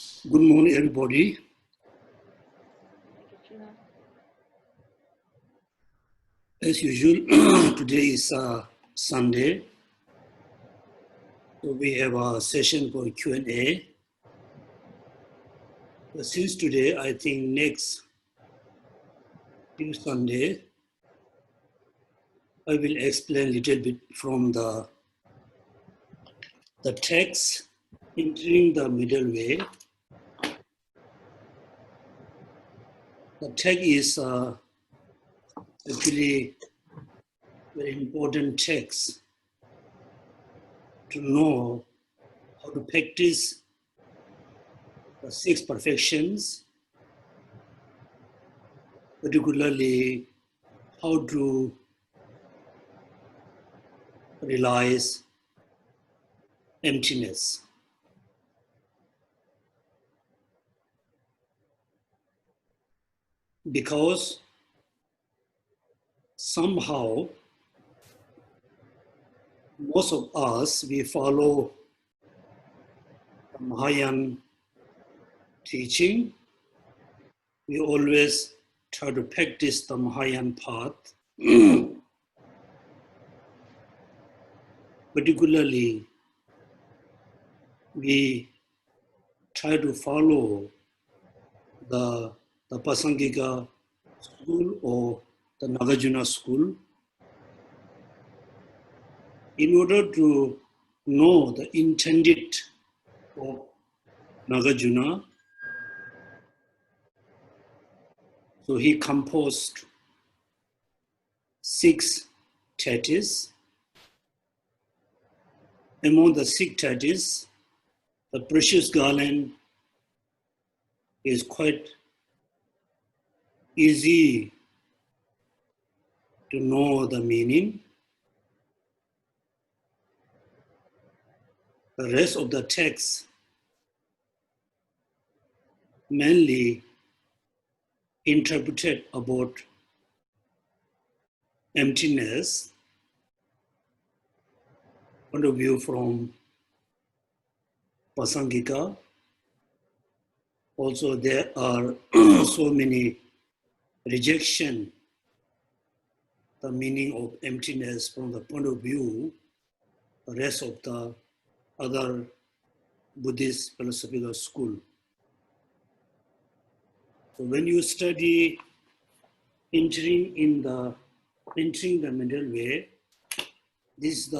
Good morning, everybody. As usual, today is Sunday, so we have a session for Q&A. But since today, I think next Sunday, I will explain a little bit from the text, entering the middle way. The text is actually very important text to know how to practice the 6 perfections, particularly how to realize emptiness. Because somehow most of us, we follow the Mahayan teaching. We always try to practice the Mahayan path. Particularly, we try to follow the Pasangika school or the Nagarjuna school in order to know the intended of Nagarjuna. So he composed 6 treatises. Among the 6 treatises, the precious garland is quite easy to know the meaning. The rest of the text mainly interpreted about emptiness, point of view from Pasangika. Also, there are so many rejection, the meaning of emptiness from the point of view, the rest of the other Buddhist philosophical school. So when you study entering the middle way, this is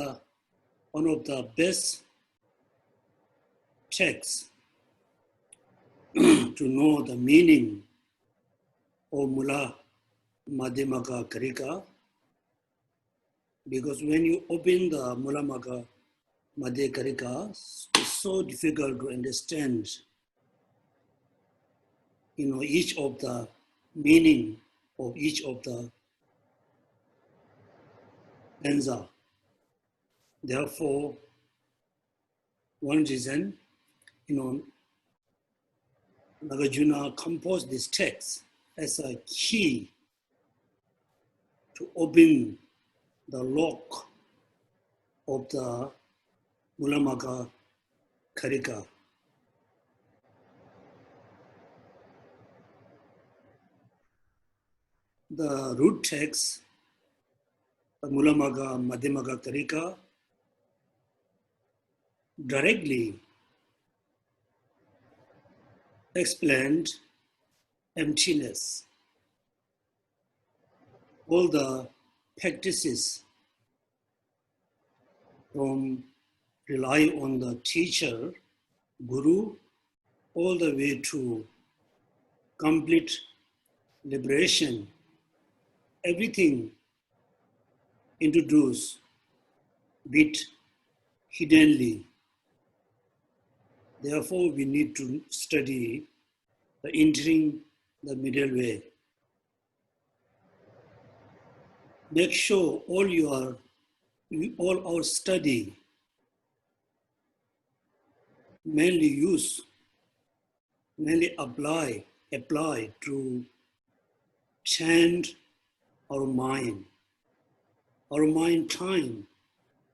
one of the best texts to know the meaning of Mula Madhyamaka Karika, because when you open the Mula Madhya Karika, it's so difficult to understand, each of the meaning of each of the stanza. Therefore, one reason, Nagarjuna composed this text as a key to open the lock of the Mulamaka Karika. The root text, the Mulamaka Madhyamaka Karika, directly explained emptiness. All the practices from rely on the teacher, guru, all the way to complete liberation, everything introduced bit hiddenly. Therefore, we need to study the entering the middle way. Make sure all our study mainly apply to change our mind. Our mind time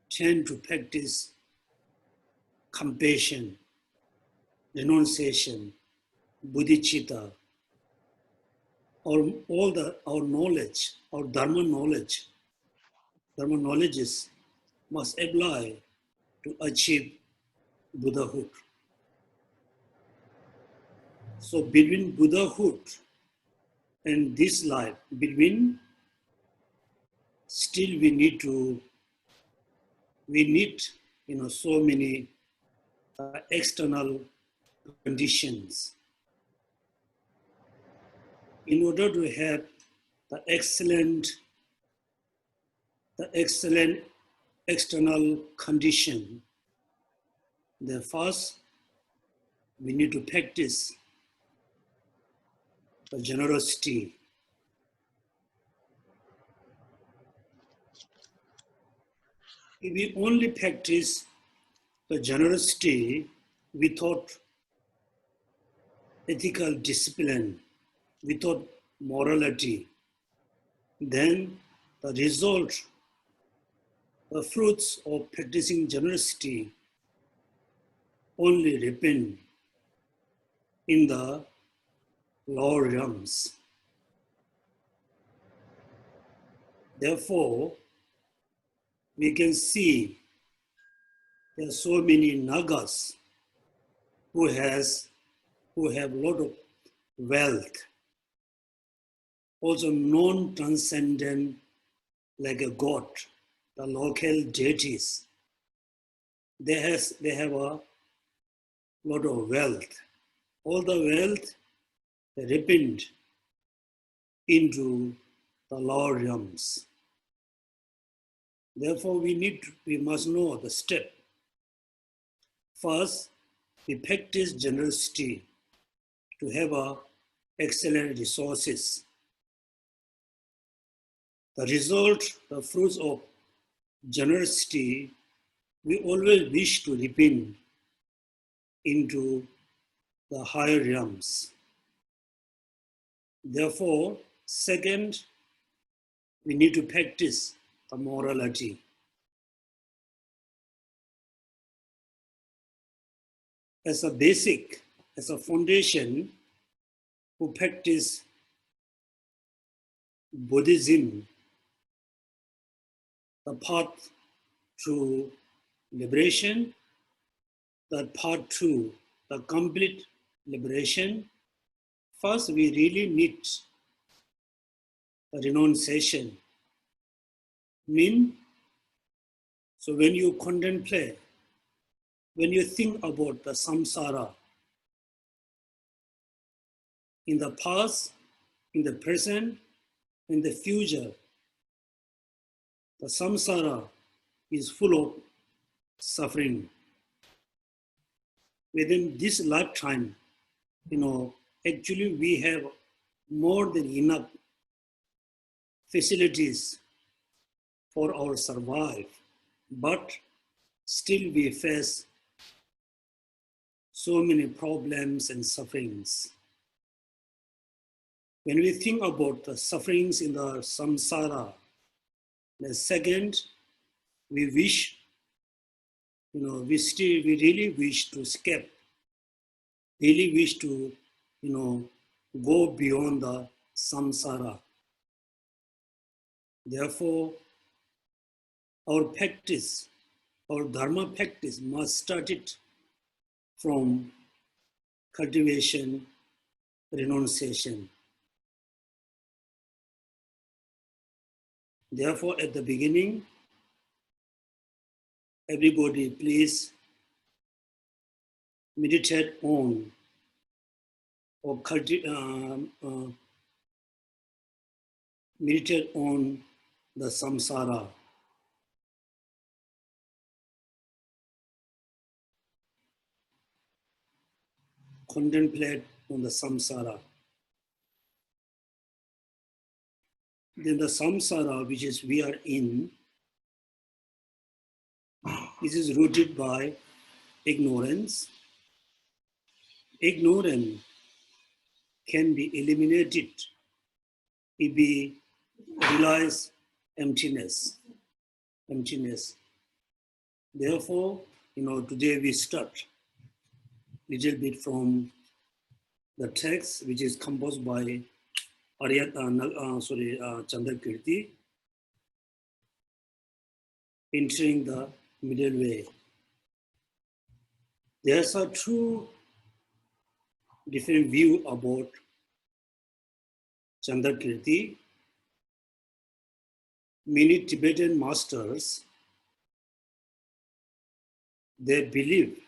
tend to practice compassion renunciation, bodhicitta, our knowledge, our dharma knowledges must apply to achieve Buddhahood. So between Buddhahood and this life, still we need so many external conditions. In order to have the excellent external condition, then first we need to practice the generosity. If we only practice the generosity without ethical discipline, without morality, then the result, the fruits of practicing generosity only ripen in the lower realms. Therefore, we can see there are so many Nagas who have a lot of wealth, also non-transcendent like a god, the local deities. They have a lot of wealth. All the wealth ripened into the lower realms. Therefore, we must know the step. First, we practice generosity to have excellent resources. The result, the fruits of generosity, we always wish to ripen into the higher realms. Therefore, second, we need to practice the morality. As a basic, as a foundation, who practice Buddhism, the path to liberation, the path to the complete liberation, first we really need a renunciation. So when you contemplate, when you think about the samsara, in the past, in the present, in the future, the samsara is full of suffering. Within this lifetime, actually we have more than enough facilities for our survival, but still we face so many problems and sufferings. When we think about the sufferings in the samsara, the second, we really wish to escape, really wish to, go beyond the samsara. Therefore, our practice, our dharma practice must start it from cultivation, renunciation. Therefore, at the beginning, everybody please meditate on or meditate on the samsara. Contemplate on the samsara. Then the samsara, which is we are in, this is rooted by ignorance. Ignorance can be eliminated if we realize emptiness. Therefore, today we start little bit from the text, which is composed by Chandrakirti, entering the middle way. There's a two different view about Chandrakirti. Many Tibetan masters, they believe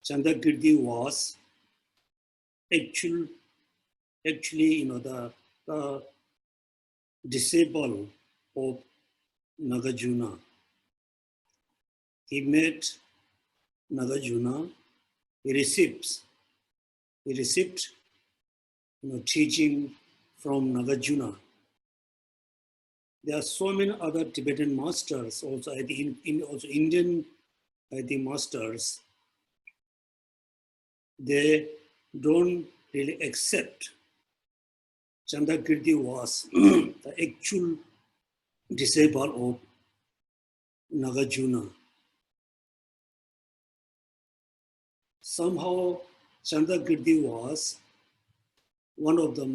Chandrakirti was actually, the disciple of Nagarjuna. He met Nagarjuna. He received teaching from Nagarjuna. There are so many other Tibetan masters, also I think also Indian masters. They don't really accept Chandrakirti was the actual disciple of Nagarjuna. Somehow Chandrakirti was one of the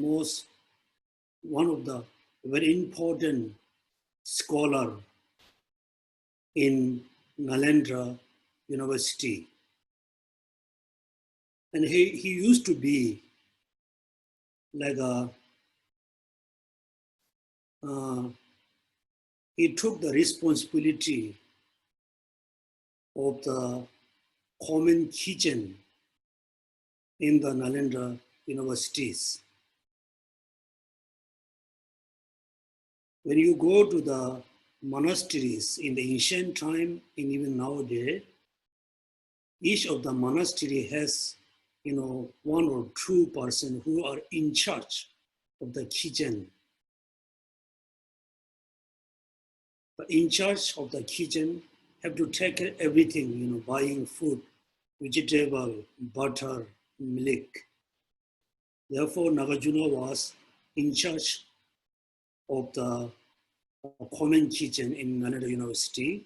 very important scholar in Nalanda University. And he used to be like he took the responsibility of the common kitchen in the Nalanda universities. When you go to the monasteries in the ancient time and even nowadays, each of the monastery has one or two persons who are in charge of the kitchen. But in charge of the kitchen have to take care of everything, buying food, vegetable, butter, milk. Therefore, Nagarjuna was in charge of the common kitchen in Nalanda University.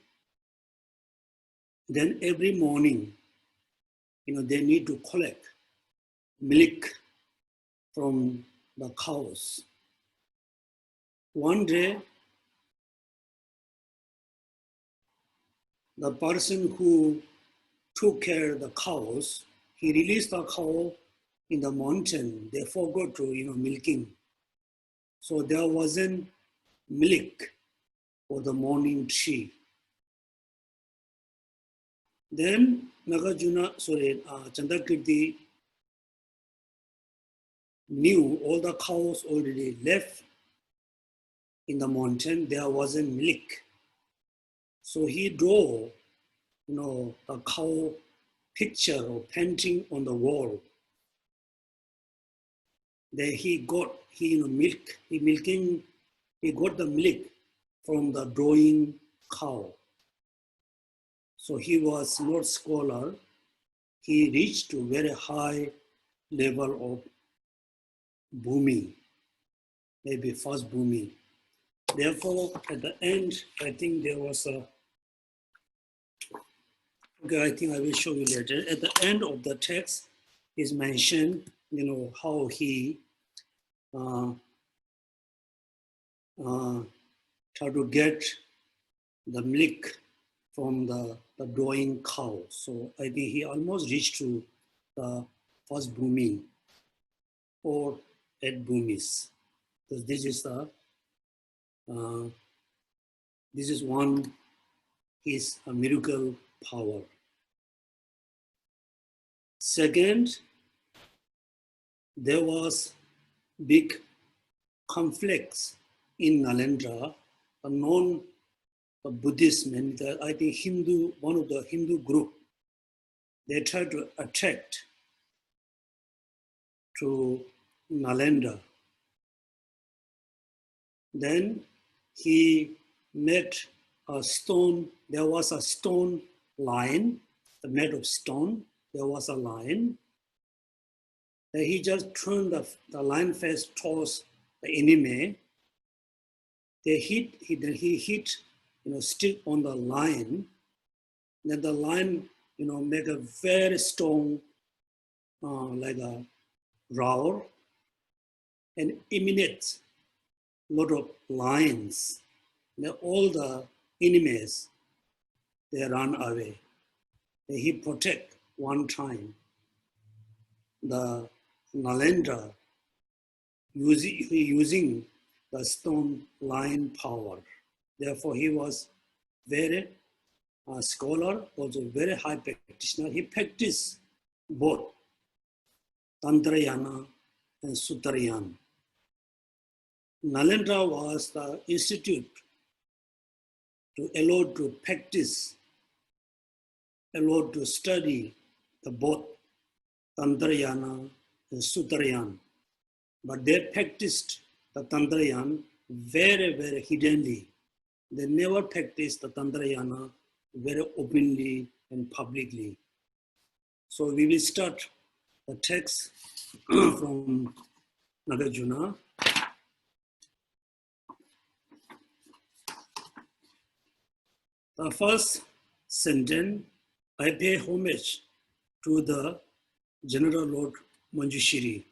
Then every morning, they need to collect milk from the cows. One day, the person who took care of the cows, he released the cow in the mountain. They forgot to, milking. So there wasn't milk for the morning tea. Then Chandrakirti knew all the cows already left in the mountain. There wasn't milk. So he drew, a cow picture or painting on the wall. Then he got the milk from the drawing cow. So he was not scholar. He reached to very high level of Bhumi, maybe first Bhumi. Therefore, at the end, I think there was I think I will show you later. At the end of the text is mentioned, how he tried to get the milk from the drawing cow. So I think he almost reached to the first Bhumi or 8 Bhumis. So this is one is a miracle power. Second, there was big conflicts in Nalanda, a non-Buddhism, and I think one of the Hindu group, they tried to attack to Nalanda. Then he met a stone, there was a stone lion, made of stone, there was a lion. Then he just turned the lion face towards the enemy. Then he hit, stick on the lion. Then the lion make a very strong, like a roar, and emanate a lot of lions. Then all the enemies, they run away. Then he protect one time the Nalendra using the stone lion power. Therefore, he was very scholar, also very high practitioner. He practiced both Tantrayana and Sutrayana. Nalendra was the institute to allow to practice, allow to study the both Tantrayana and Sutrayana. But they practiced the Tantrayana very, very hiddenly. They never practiced the Tantrayana very openly and publicly. So we will start the text from Nagarjuna. The first sentence, I pay homage to the General Lord Manjushri.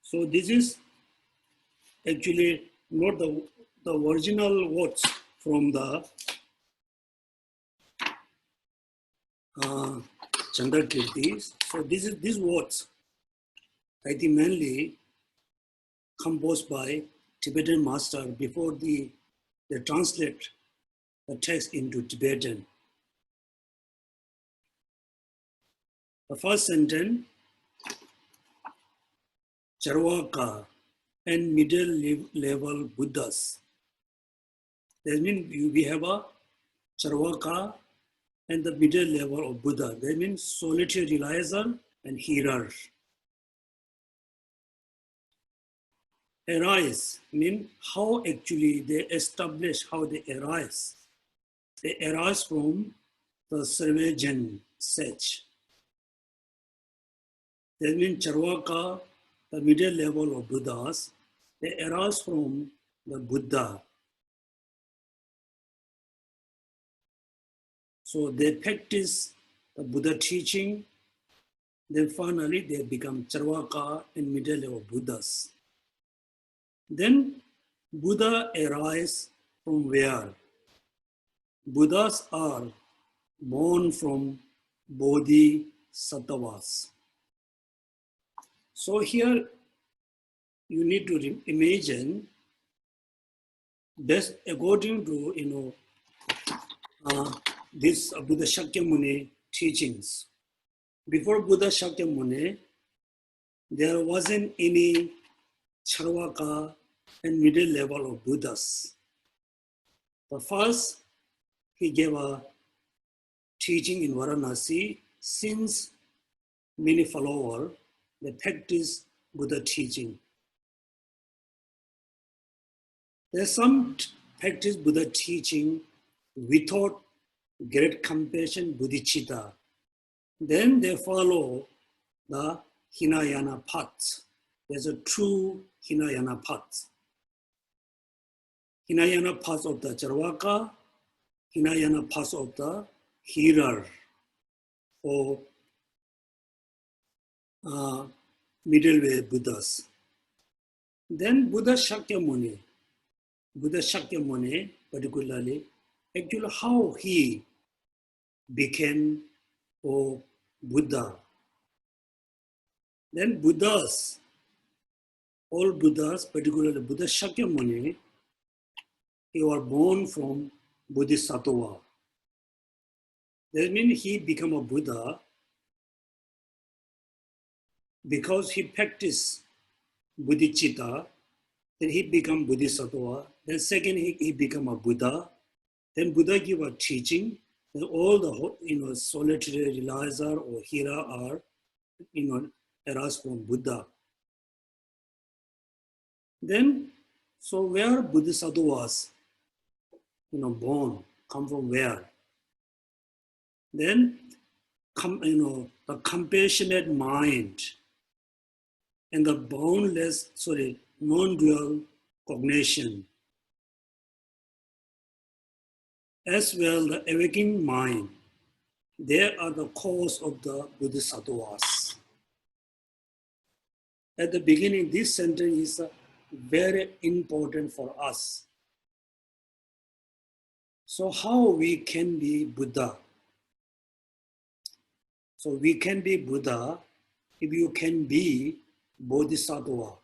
So this is actually not the original words from the Chandrakirti. So these words, I think mainly composed by Tibetan master before they translate the text into Tibetan. The first sentence, Charvaka and middle level Buddhas. That means we have a Charvaka and the middle level of Buddha. That means solitary realizer and hearer. Arise means how actually they establish how they arise. They arise from the Sarvajan sage. That means Charvaka, the middle level of Buddhas, they arise from the Buddha. So they practice the Buddha teaching, then finally they become Charvaka and middle level Buddhas. Then Buddha arises from where? Buddhas are born from Bodhisattvas. So here you need to imagine this according to this Buddha Shakyamuni teachings. Before Buddha Shakyamuni, there wasn't any Charvaka and middle level of Buddhas. But first, he gave a teaching in Varanasi. Since many followers, they practice Buddha teaching. There's some practice Buddha teaching without great compassion, bodhicitta. Then they follow the Hinayana path. There's a true Hinayana path. Hinayana path of the Charvaka, Hinayana path of the hearer or middle way Buddhas. Then Buddha Shakyamuni particularly, actually how he became a Buddha. Then Buddhas, all Buddhas, particularly Buddha Shakyamuni, he was born from Bodhisattva. That means he became a Buddha because he practiced bodhicitta, then he became Bodhisattva. Then second, he became a Buddha. Then Buddha gave a teaching. Then all the solitary realizer or hearer are arise from Buddha. Then, so where Bodhisattva was, born, come from where? Then, the compassionate mind and the boundless, non-dual cognition. as well the awakening mind, they are the cause of the bodhisattvas. At the beginning, this sentence is very important for us. So how we can be Buddha? So we can be Buddha if you can be Bodhisattva.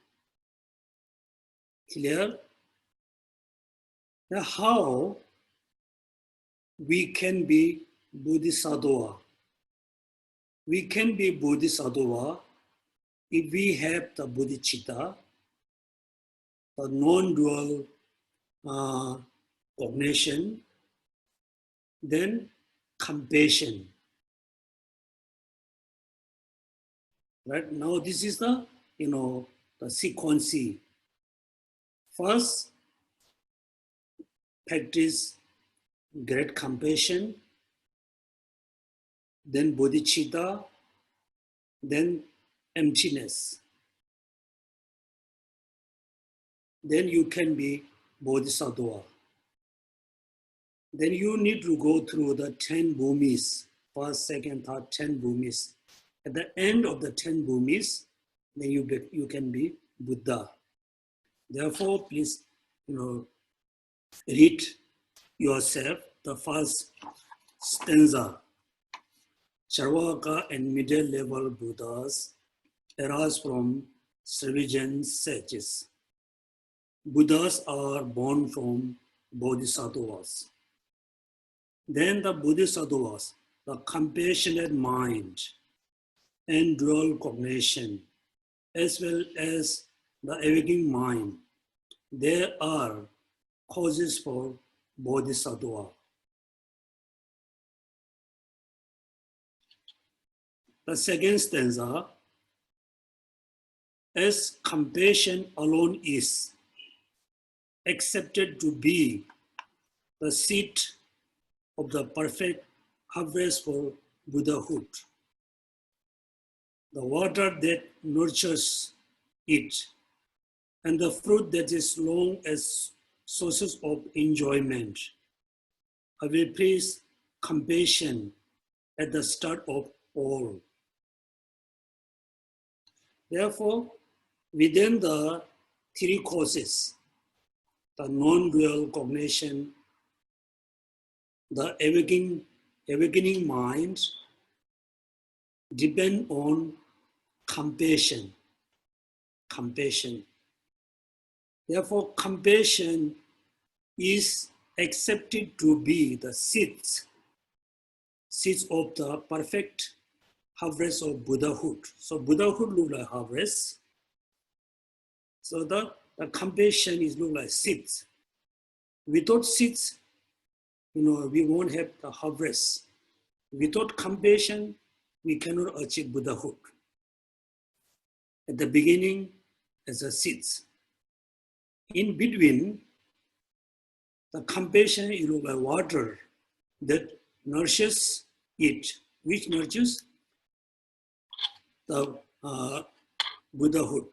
Clear? Now how we can be Bodhisattva? We can be Bodhisattva if we have the bodhicitta, the non-dual cognition, then compassion. Right now, this is the the sequence. First, practice great compassion, then bodhicitta, then emptiness. Then you can be bodhisattva. Then you need to go through the 10 bhumis, first, second, third, 10 bhumis. At the end of the 10 bhumis, then you can be Buddha. Therefore, please, read yourself the first stanza. Charvaka and middle level Buddhas arise from Srivijan sages. Buddhas are born from bodhisattvas. Then the bodhisattvas, the compassionate mind and dual cognition, as well as the awakening mind, they are causes for bodhisattva. The second stanza, as compassion alone is accepted to be the seat of the perfect harvest for Buddhahood, the water that nurtures it, and the fruit that is long as sources of enjoyment. I will praise compassion at the start of all. Therefore, within the three causes, the non-dual cognition, the awakening mind, depend on compassion. Therefore, compassion is accepted to be the seeds of the perfect harvest of Buddhahood. So Buddhahood looks like harvest. So the compassion is look like seeds. Without seeds, we won't have the harvest. Without compassion, we cannot achieve Buddhahood. At the beginning, as a seeds. In between, the compassion is like water that nourishes it, which nurtures the Buddhahood.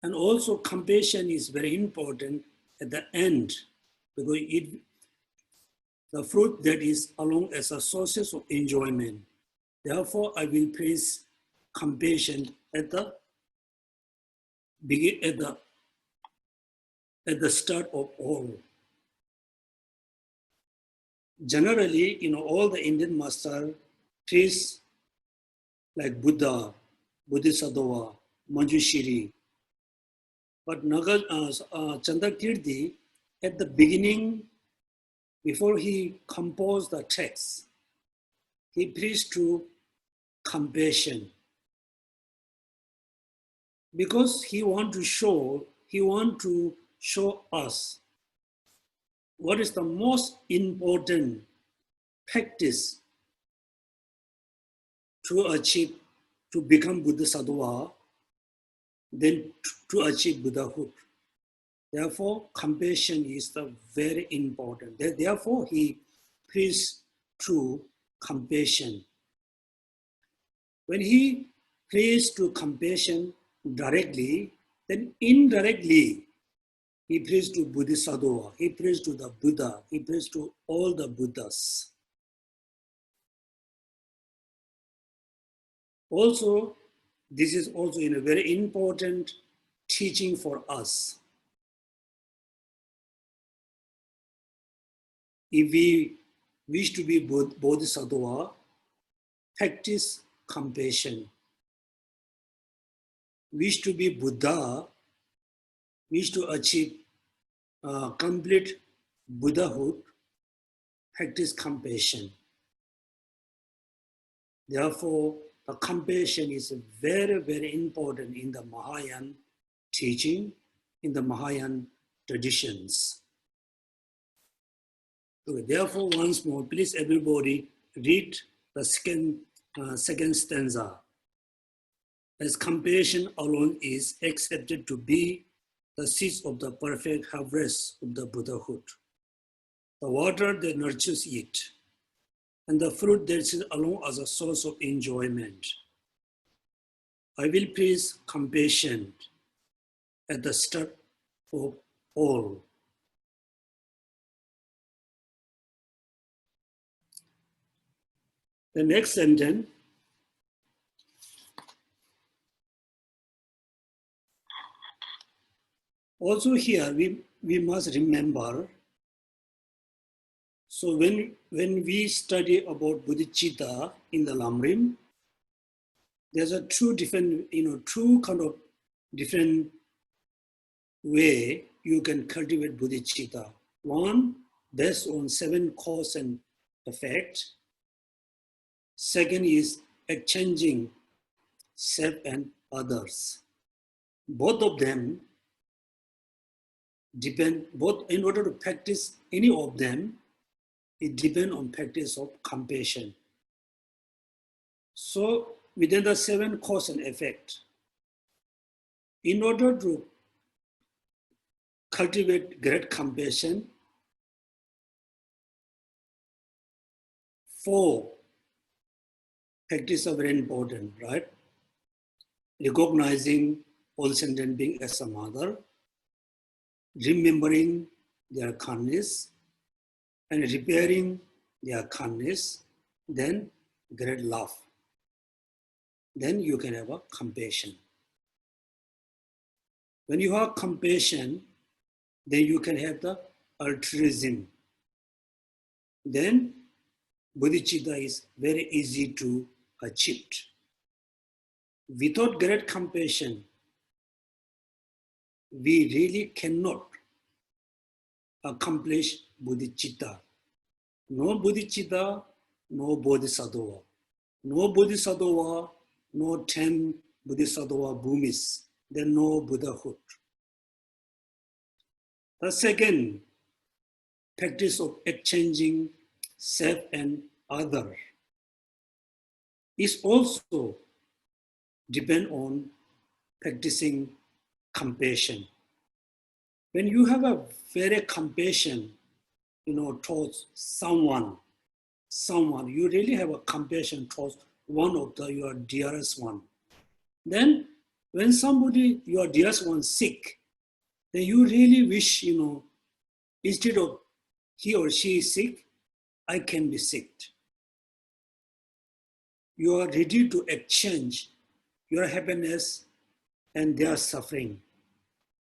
And also compassion is very important at the end, because the fruit that is along as a source of enjoyment. Therefore, I will praise compassion at the start of all. Generally, all the Indian masters praise like Buddha, Bodhisattva, Manjushri. But Chandrakirti, at the beginning, before he composed the text, he preached to compassion. Because he want to show us what is the most important practice to become Bodhisattva, then to achieve Buddhahood. Therefore, compassion is very important. Therefore, he preached to compassion. When he preached to compassion directly, then indirectly, He prays to Bodhisattva, he prays to the Buddha, he prays to all the Buddhas. Also, this is also a very important teaching for us. If we wish to be Bodhisattva, practice compassion. Wish to be Buddha, wish to achieve complete Buddhahood, practice compassion. Therefore, the compassion is very, very important in the Mahayana teaching, in the Mahayana traditions. Okay, therefore, once more, please everybody read the second stanza. As compassion alone is accepted to be the seeds of the perfect harvest of the Buddhahood, the water that nurtures it, and the fruit that is alone as a source of enjoyment. I will praise compassion at the start of all. The next sentence. Also here, we must remember, so when we study about bodhicitta in the Lamrim, there's a two kind of different way you can cultivate bodhicitta. One, based on 7 cause and effect. Second is exchanging self and others. Both of them depend, in order to practice any of them, it depends on practice of compassion. So within the 7 cause and effect, in order to cultivate great compassion, 4 practices are very important, right? Recognizing all sentient beings as a mother, remembering their kindness, and repairing their kindness, then great love. Then you can have a compassion. When you have compassion, then you can have the altruism. Then bodhicitta is very easy to achieve. Without great compassion, we really cannot accomplish bodhicitta. No bodhicitta, no bodhisattva. No bodhisattva, no 10 bodhisattva bhumis, then no Buddhahood. The second, practice of exchanging self and other is also depend on practicing compassion. When you have a very compassion, towards someone, you really have a compassion towards one of your dearest one. Then when somebody, your dearest one sick, then you really wish, instead of he or she is sick, I can be sick. You are ready to exchange your happiness and their suffering.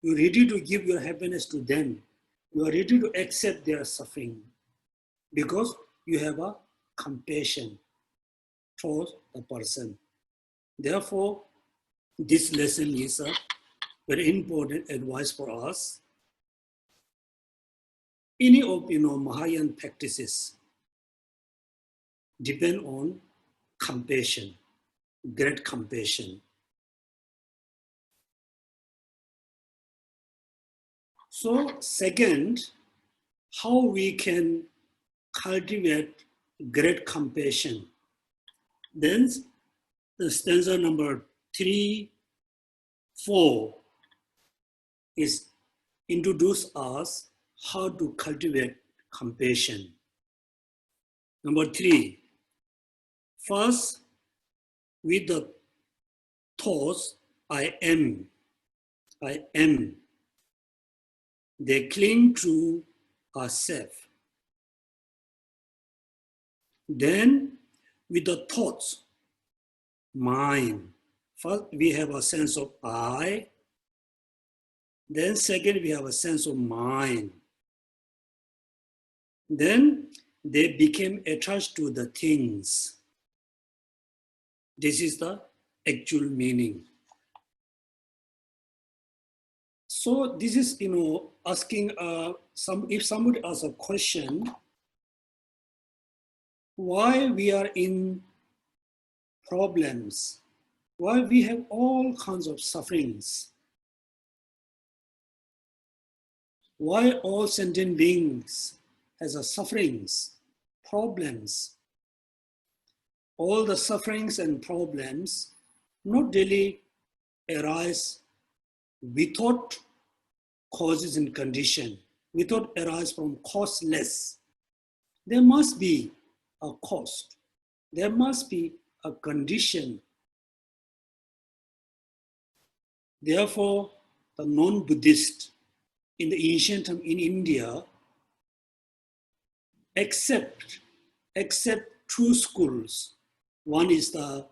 You are ready to give your happiness to them. You are ready to accept their suffering because you have a compassion towards the person. Therefore, this lesson is a very important advice for us. Any of Mahayana practices depend on compassion, great compassion. So second, how we can cultivate great compassion. Then the stanza number 3, 4 is introduce us how to cultivate compassion. Number 3, first, with the thoughts, I am, they cling to a self. Then with the thoughts, mind, first we have a sense of I, then second we have a sense of mind. Then they became attached to the things. This is the actual meaning. So this is, asking if somebody asks a question, why we are in problems, why we have all kinds of sufferings, why all sentient beings has a sufferings, problems. All the sufferings and problems not really arise without causes and condition, without arise from causeless. There must be a cause. There must be a condition. Therefore, the non-Buddhist in the ancient time in India accept two schools. One is the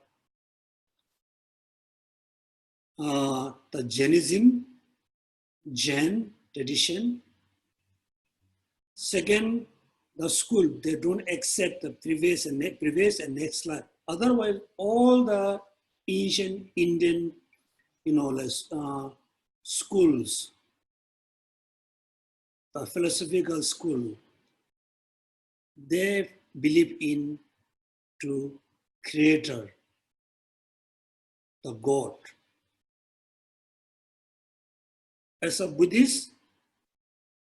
Jainism, Jain tradition. Second, the school, they don't accept the previous and next life. Otherwise, all the ancient Indian, schools, the philosophical school, they believe in to creator, the God. As a Buddhist,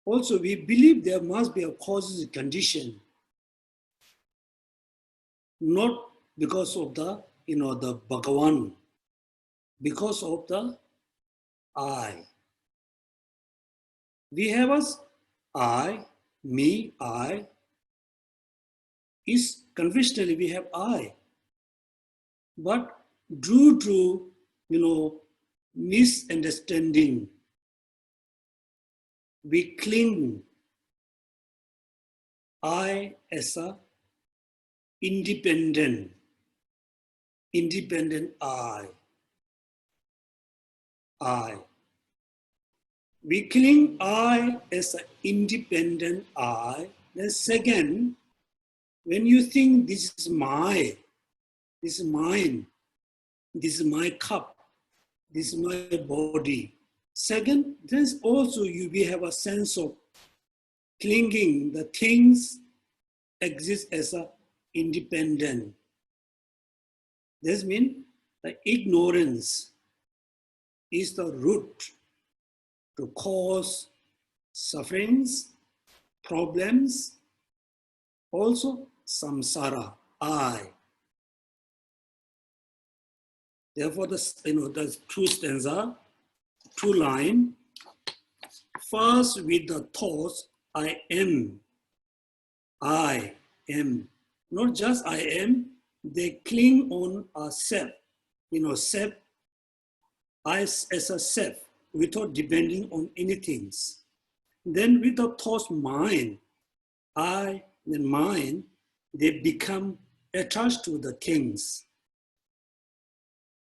also we believe there must be a causes and condition, not because of the, the Bhagavan, because of the I. We have us I, me, I. Is conventionally we have I. But due to, misunderstanding, we cling I as a independent I. We cling I as an independent I. Then second, when you think this is mine, this is mine, this is my cup, this is my body. Second, then also we have a sense of clinging. The things exist as a independent. This means the ignorance is the root to cause sufferings, problems, also samsara, I. Therefore, the two stanza, two line. First, with the thoughts, I am. Not just I am, they cling on a self. Self, I as a self, without depending on anything. Then with the thoughts, mind, I and mind, they become attached to the things.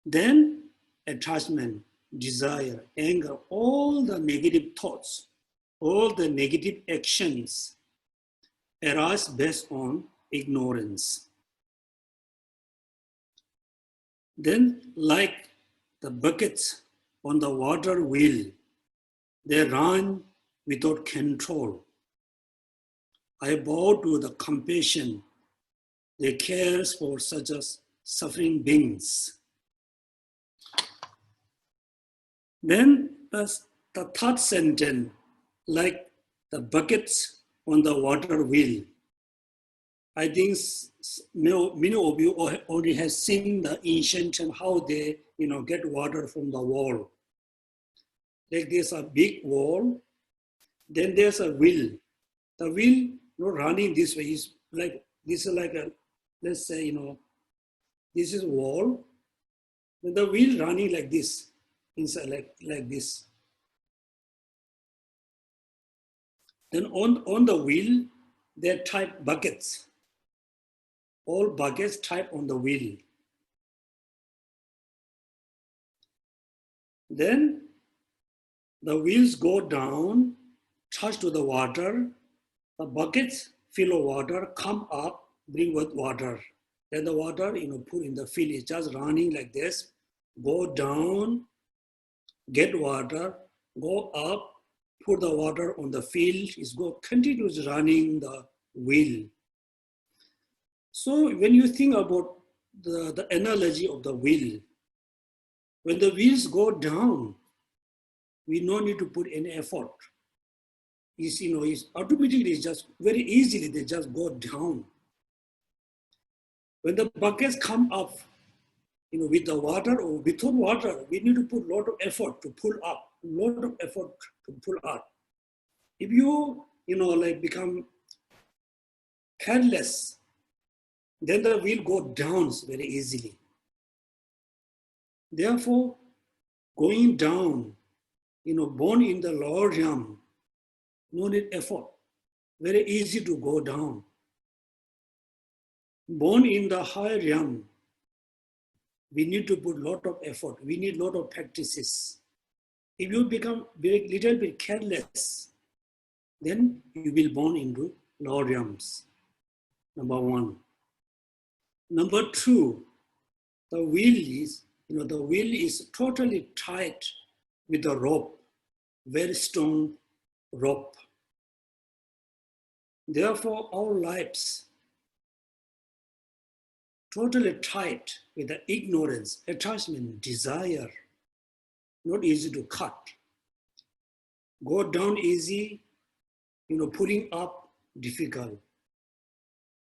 Then attachment, desire, anger, all the negative thoughts, all the negative actions arise based on ignorance. Then like the buckets on the water wheel, they run without control. I bow to the compassion they cares for such as suffering beings. Then the third sentence, like the buckets on the water wheel. I think many of you already have seen the ancient and how they get water from the wall. Like there's a big wall, then there's a wheel. The wheel not running this way, is like this is like a, let's say, this is wall, then the wheel running like this, inside like this. Then on the wheel, there are tied buckets. All buckets tied on the wheel. Then the wheels go down, touch to the water. The buckets fill of water, come up, bring with water. Then the water, put in the field is just running like this. Go down, get water, go up, put the water on the field. Is go continuously running the wheel. So when you think about the analogy of the wheel, when the wheels go down, we no need to put any effort. It's automatically, it's just very easily, they just go down. When the buckets come up, with the water or without water, we need to put a lot of effort to pull up, If you, become careless, then the wheel go down very easily. Therefore, going down, born in the lower realm, no need effort, very easy to go down. Born in the higher realm, we need to put a lot of effort, we need a lot of practices. If you become very little bit careless, then you will born into lower realms, number one. Number two, the wheel is totally tight with a rope, very strong rope. Therefore, our lives totally tight with the ignorance, attachment, desire, not easy to cut. Go down easy, pulling up difficult.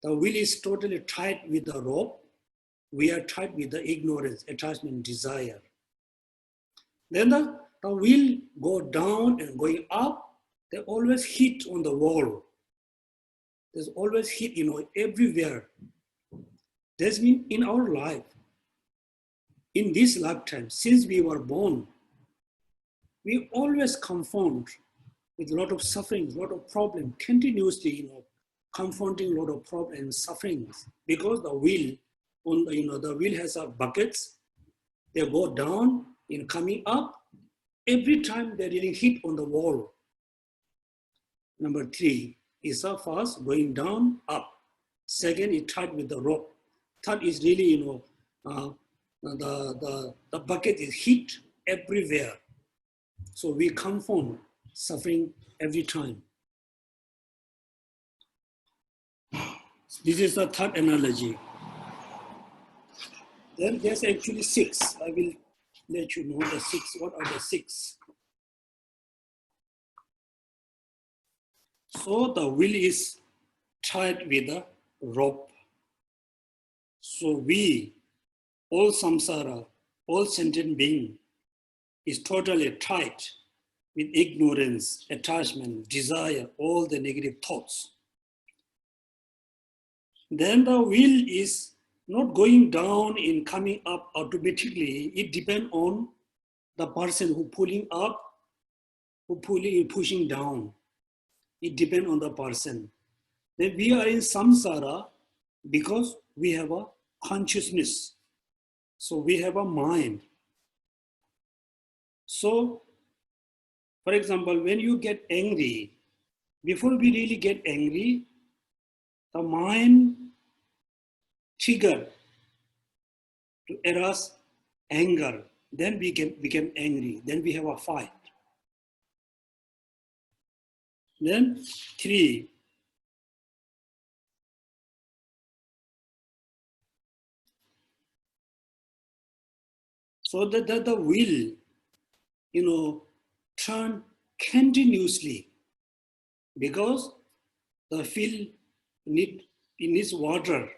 The wheel is totally tight with the rope. We are tied with the ignorance, attachment, desire. Then the wheel go down and going up, they always hit on the wall. There's always hit, everywhere. That means in our life, in this lifetime, since we were born, we always confront with a lot of sufferings, a lot of problems, continuously, confronting a lot of problems and sufferings, because the wheel, the wheel has buckets. They go down, coming up. Every time they're getting hit on the wall. Number three is first going down, up. Second is tied with the rope. Third is really, the bucket is hit everywhere. So we confront suffering every time. This is the third analogy. Then there's actually six. I will let you know the six. What are the six? So the wheel is tied with a rope. So we, all samsara, all sentient being, is totally tied with ignorance, attachment, desire, all the negative thoughts. Then the wheel is not going down and coming up automatically. It depends on the person who pulling up, who pushing down. It depends on the person. Then we are in samsara because we have a consciousness. So we have a mind. So, for example, when you get angry, before we really get angry, the mind trigger to arouse anger. Then we become angry. Then we have a fight. Then three, so that the wheel, turn continuously, because the wheel needs water.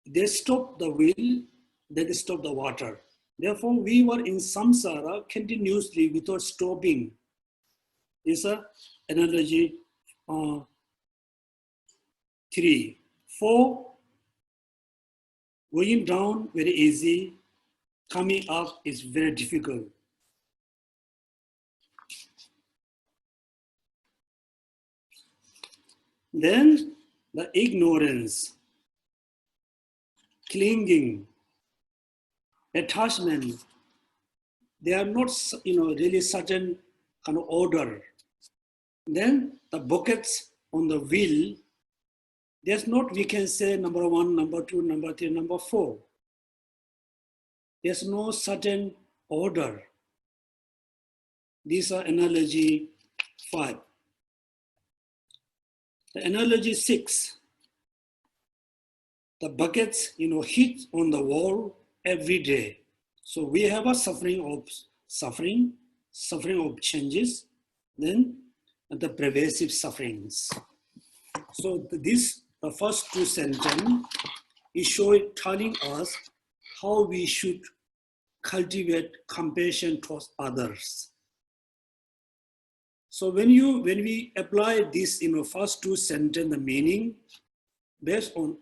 They stop the wheel, then they stop the water. Therefore, we were in samsara continuously without stopping. Is an analogy 3. 4, going down very easy, coming up is very difficult. Then the ignorance, clinging, attachment, they are not, really certain kind of order. Then the buckets on the wheel, there's not, we can say number 1, number 2, number 3, number 4. There's no certain order. These are analogy 5. The analogy 6, the buckets, hit on the wall every day. So we have a suffering of changes, then the pervasive sufferings. So the first 2 sentences is telling us how we should cultivate compassion towards others. So when we apply this, first 2 sentences, the meaning based on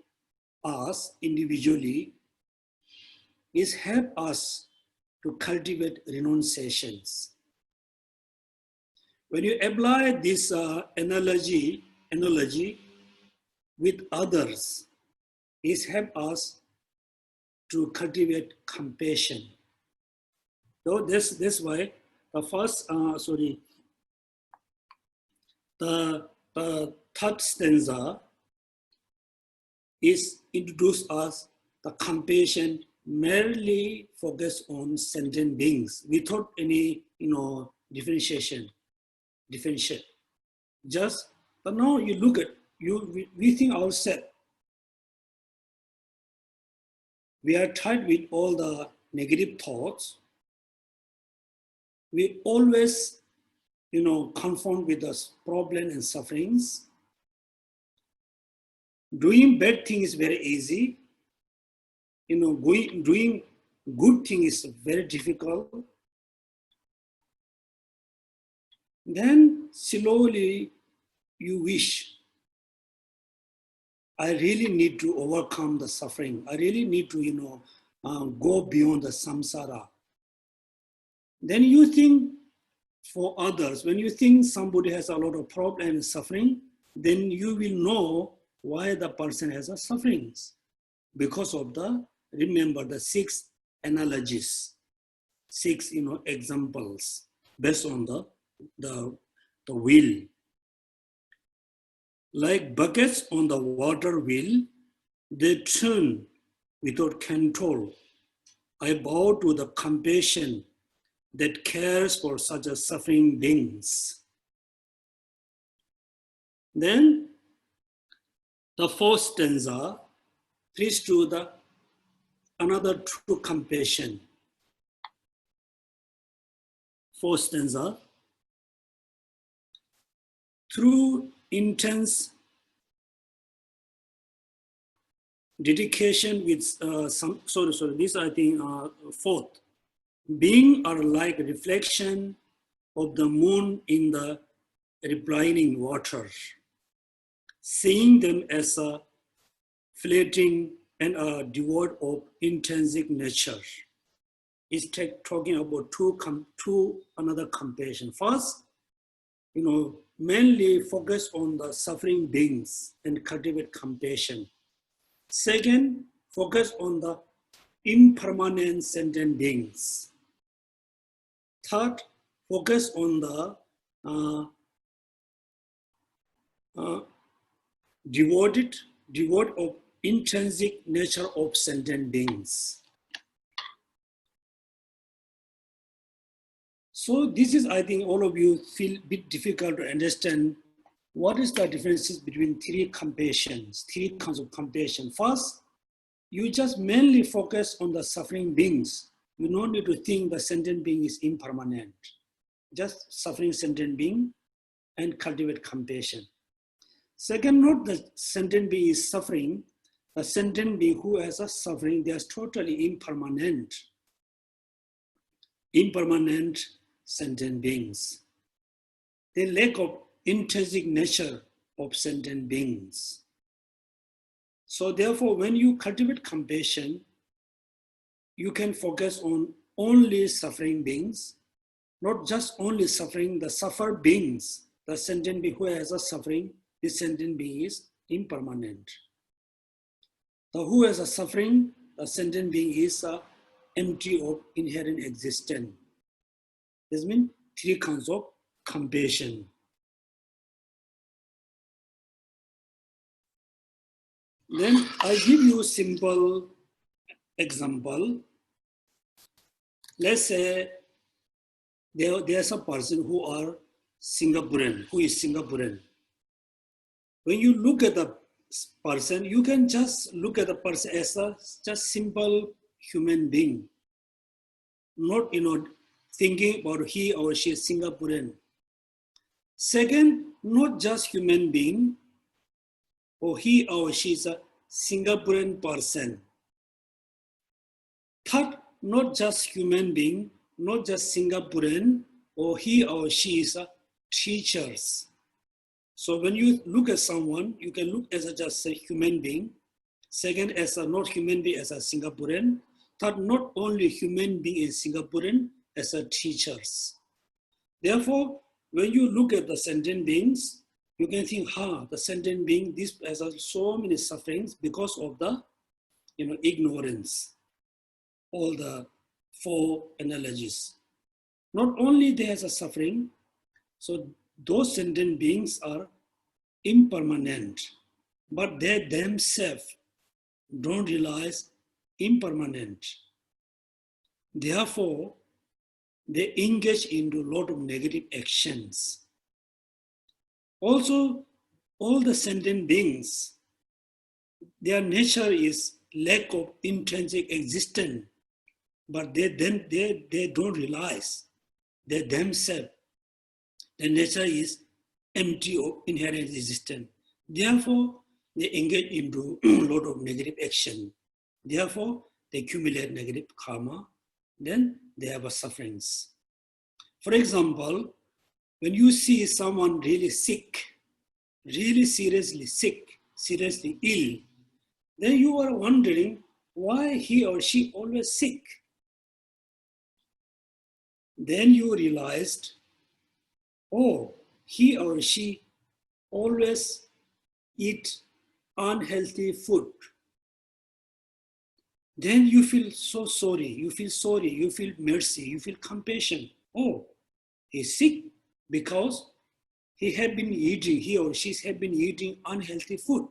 us individually is help us to cultivate renunciations. When you apply this analogy with others, is help us to cultivate compassion. So that's why the first, the third stanza is introduced as the compassion merely focus on sentient beings without any, differentiate. Just, but now you look at, we think ourselves, we are tied with all the negative thoughts. We always, confront with the problem and sufferings. Doing bad things is very easy. Doing good thing is very difficult. Then slowly you wish, I really need to overcome the suffering. I really need to, go beyond the samsara. Then you think for others, when you think somebody has a lot of problem and suffering, then you will know why the person has a sufferings. Because of remember the 6 analogies, 6, examples based on the wheel. Like buckets on the water wheel, they turn without control. I bow to the compassion that cares for such a suffering beings. Then the 4th stanza leads to another true compassion. 4th stanza, through intense dedication with this I think 4th. Being are like reflection of the moon in the reclining water, seeing them as a fleeting and are devoid of intrinsic nature. It's talking about two another compassion. First, mainly focus on the suffering beings and cultivate compassion. Second, focus on the impermanent sentient beings. Third, focus on the devoid of intrinsic nature of sentient beings. So this is, I think all of you feel a bit difficult to understand what is the differences between 3 compassions, 3 kinds of compassion. First, you just mainly focus on the suffering beings. You don't need to think the sentient being is impermanent. Just suffering sentient being and cultivate compassion. Second, not the sentient being is suffering. The sentient being who has a suffering, they are totally impermanent. Impermanent sentient beings. The lack of intrinsic nature of sentient beings. So therefore, when you cultivate compassion, you can focus on only suffering beings, not just only suffering, the suffer beings, the sentient being who has a suffering, this sentient being is impermanent. The who has a suffering, the sentient being is empty of inherent existence. This means three kinds of compassion. Then I give you a simple example. Let's say there's a person who is Singaporean. When you look at the person, you can just look at the person as a just simple human being, not thinking about he or she is Singaporean. Second, not just human being, or he or she is a Singaporean person. Third, not just human being, not just Singaporean, or he or she is a teachers. So when you look at someone, you can look as just a human being. Second, as a not human being, as a Singaporean. Third, not only human being is Singaporean, as a teachers. Therefore, when you look at the sentient beings, you can think, the sentient being, this has so many sufferings because of the ignorance. All the four analogies. Not only they has a suffering, so those sentient beings are impermanent, but they themselves don't realize impermanent. Therefore, they engage into a lot of negative actions. Also, all the sentient beings, their nature is lack of intrinsic existence, but they don't realize that themselves, their nature is empty of inherent existence. Therefore, they engage into a lot of negative action. Therefore, they accumulate negative karma. Then they have a sufferings. For example, when you see someone really sick, really seriously sick, seriously ill, then you are wondering why he or she always sick. Then you realized, he or she always eat unhealthy food. Then you feel so sorry, you feel mercy, you feel compassion. He's sick because he or she has been eating unhealthy food.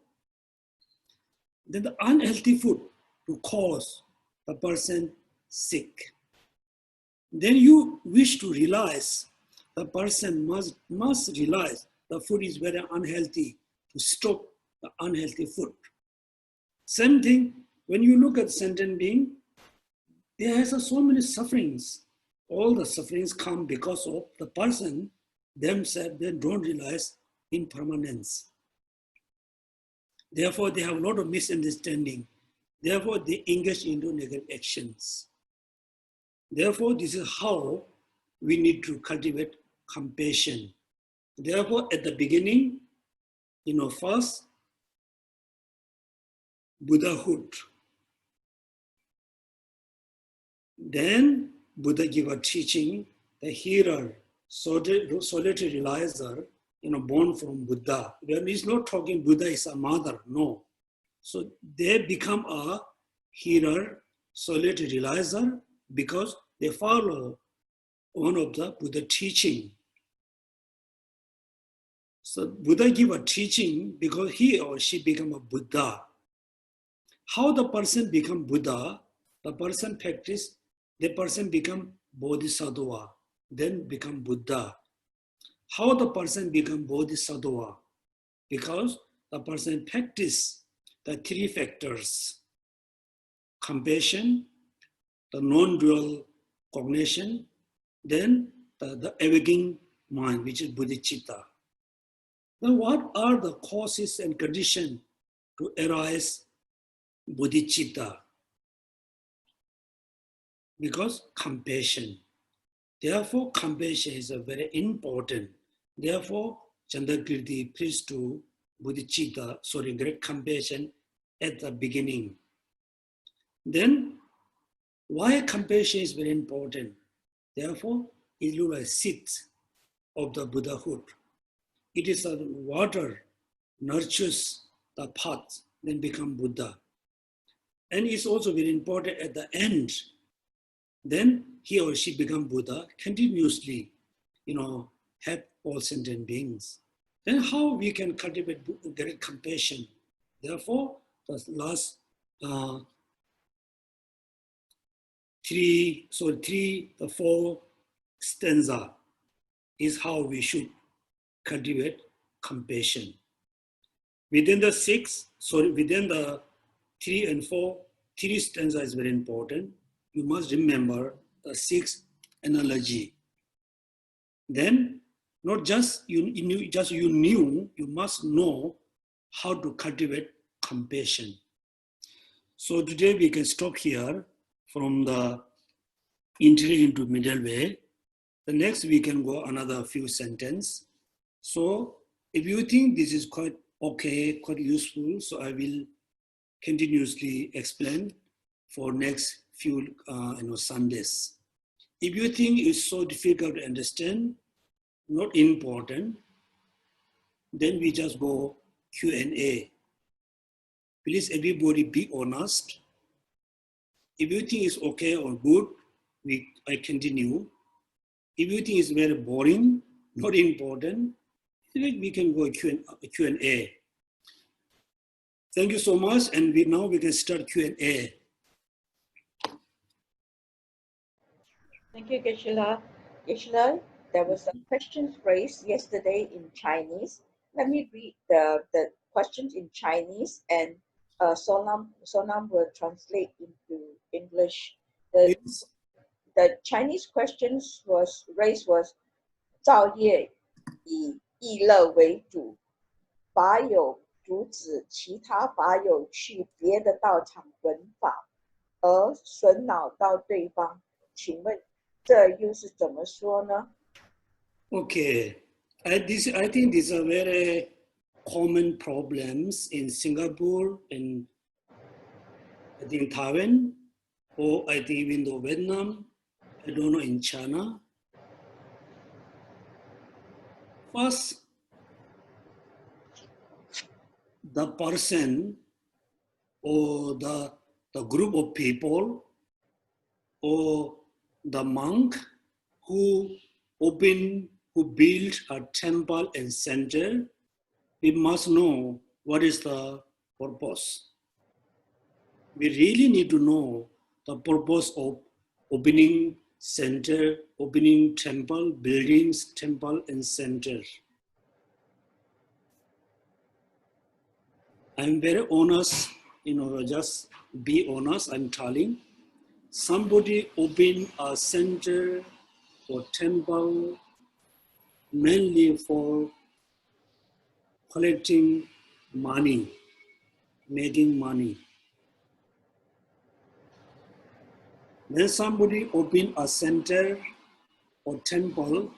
Then the unhealthy food to cause the person sick. Then you wish to realize, the person must realize the food is very unhealthy, to stop the unhealthy food. Same thing, when you look at sentient being, there has so many sufferings. All the sufferings come because of the person themselves, they don't realize impermanence. Therefore, they have a lot of misunderstanding. Therefore, they engage into negative actions. Therefore, this is how we need to cultivate compassion. Therefore, at the beginning, first, Buddhahood. Then Buddha give a teaching, the hearer, solitary realizer, born from Buddha. When he's not talking Buddha is a mother, no. So they become a hearer, solitary realizer, because they follow one of the Buddha teaching. So Buddha give a teaching because he or she become a Buddha. How the person become Buddha, the person practice, the person become Bodhisattva, then become Buddha. How the person become Bodhisattva? Because the person practice the three factors: compassion, the non-dual cognition, then the awakening mind, which is bodhicitta. Then what are the causes and conditions to arise bodhicitta? Because compassion. Therefore, compassion is very important. Therefore, Chandrakirti preached to bodhicitta, great compassion at the beginning. Then, why compassion is very important? Therefore, it looks like seed of the Buddhahood. It is a water nurtures the path, then become Buddha. And it's also very important at the end, then he or she become Buddha, continuously, help all sentient beings. Then how we can cultivate great compassion? Therefore, the last the 4 stanza is how we should cultivate compassion. Within the 3 and 4, 3 stanza is very important. You must remember the 6th analogy. Then, not just you must know how to cultivate compassion. So today we can stop here from the entry into middle way. The next we can go another few sentences. So if you think this is quite okay, quite useful, so I will continuously explain for next few Sundays. If you think it's so difficult to understand, not important, then we just go Q&A. Please everybody be honest. If you think it's okay or good, I continue. If you think it's very boring, not important, we can go Q&A. Thank you so much, and now we can start Q&A. Thank you, Geshe-la. Geshe-la, there was some questions raised yesterday in Chinese. Let me read the questions in Chinese, and Sonam will translate into English. The Chinese questions was raised was 造业以意乐为主，法友阻止其他法友去别的道场闻法，而损恼到对方。请问这又是怎么说呢？ Okay, I think these are very common problems in Singapore, and I think Taiwan, or I think even though Vietnam, I don't know in China. First, the person or the group of people or the monk who build a temple and center, we must know what is the purpose. We really need to know the purpose of opening center, opening temple, buildings, temple and center. I'm very honest, just be honest, I'm telling. Somebody open a center or temple mainly for collecting money, making money. Then somebody open a center or temple,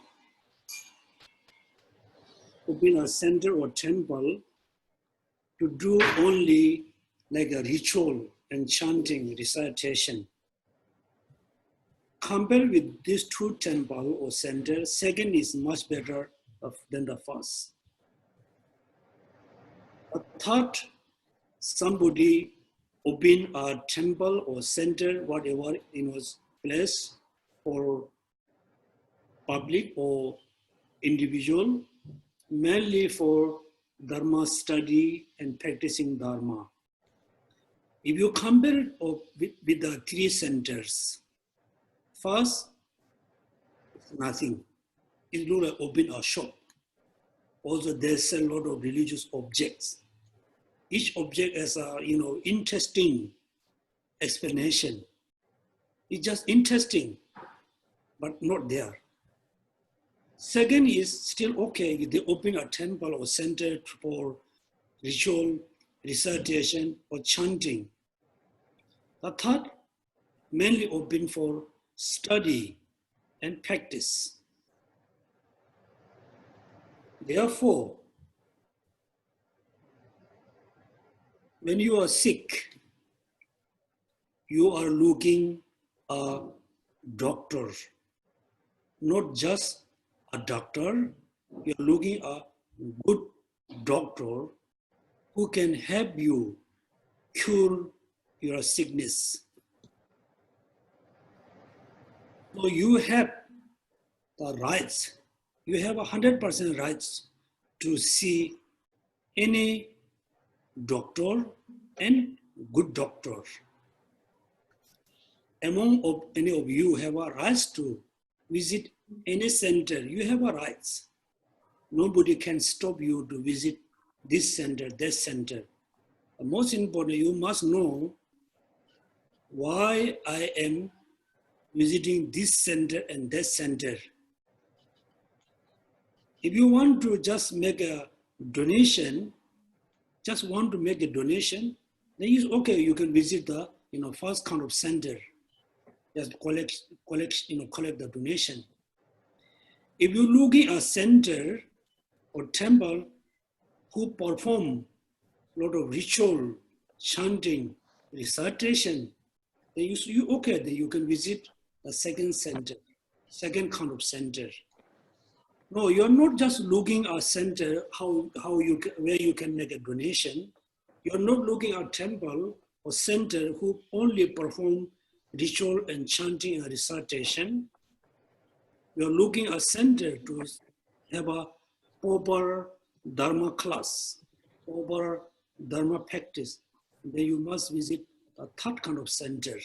to do only like a ritual and chanting, recitation. Compared with these 2 temples or centers, second is much better than the first. A third, somebody open a temple or center, whatever place for public or individual, mainly for Dharma study and practicing Dharma. If you compare it with the 3 centers, first, it's nothing. It looks like open a shop. Also, they sell a lot of religious objects. Each object has a interesting explanation. It's just interesting, but not there. Second is still okay. They open a temple or center for ritual, recitation, or chanting. The third, mainly open for study and practice. Therefore, when you are sick, you are looking a doctor, not just a doctor, you are looking a good doctor who can help you cure your sickness. So you have the rights, you have 100% rights to see any doctor and good doctor. Any of you have a rights to visit any center. You have a rights. Nobody can stop you to visit this center, that center. The most important, you must know why I am visiting this center and that center. If you want to just make a donation, then it's okay, you can visit the first kind of center. Just collect the donation. If you're looking at a center or temple who perform a lot of ritual, chanting, recitation, then you can visit the second center, second kind of center. No, you're not just looking at a center where you can make a donation. You're not looking at a temple or center who only perform ritual and chanting and recitation. You're looking at a center to have a proper Dharma class, proper Dharma practice. Then you must visit a third kind of center.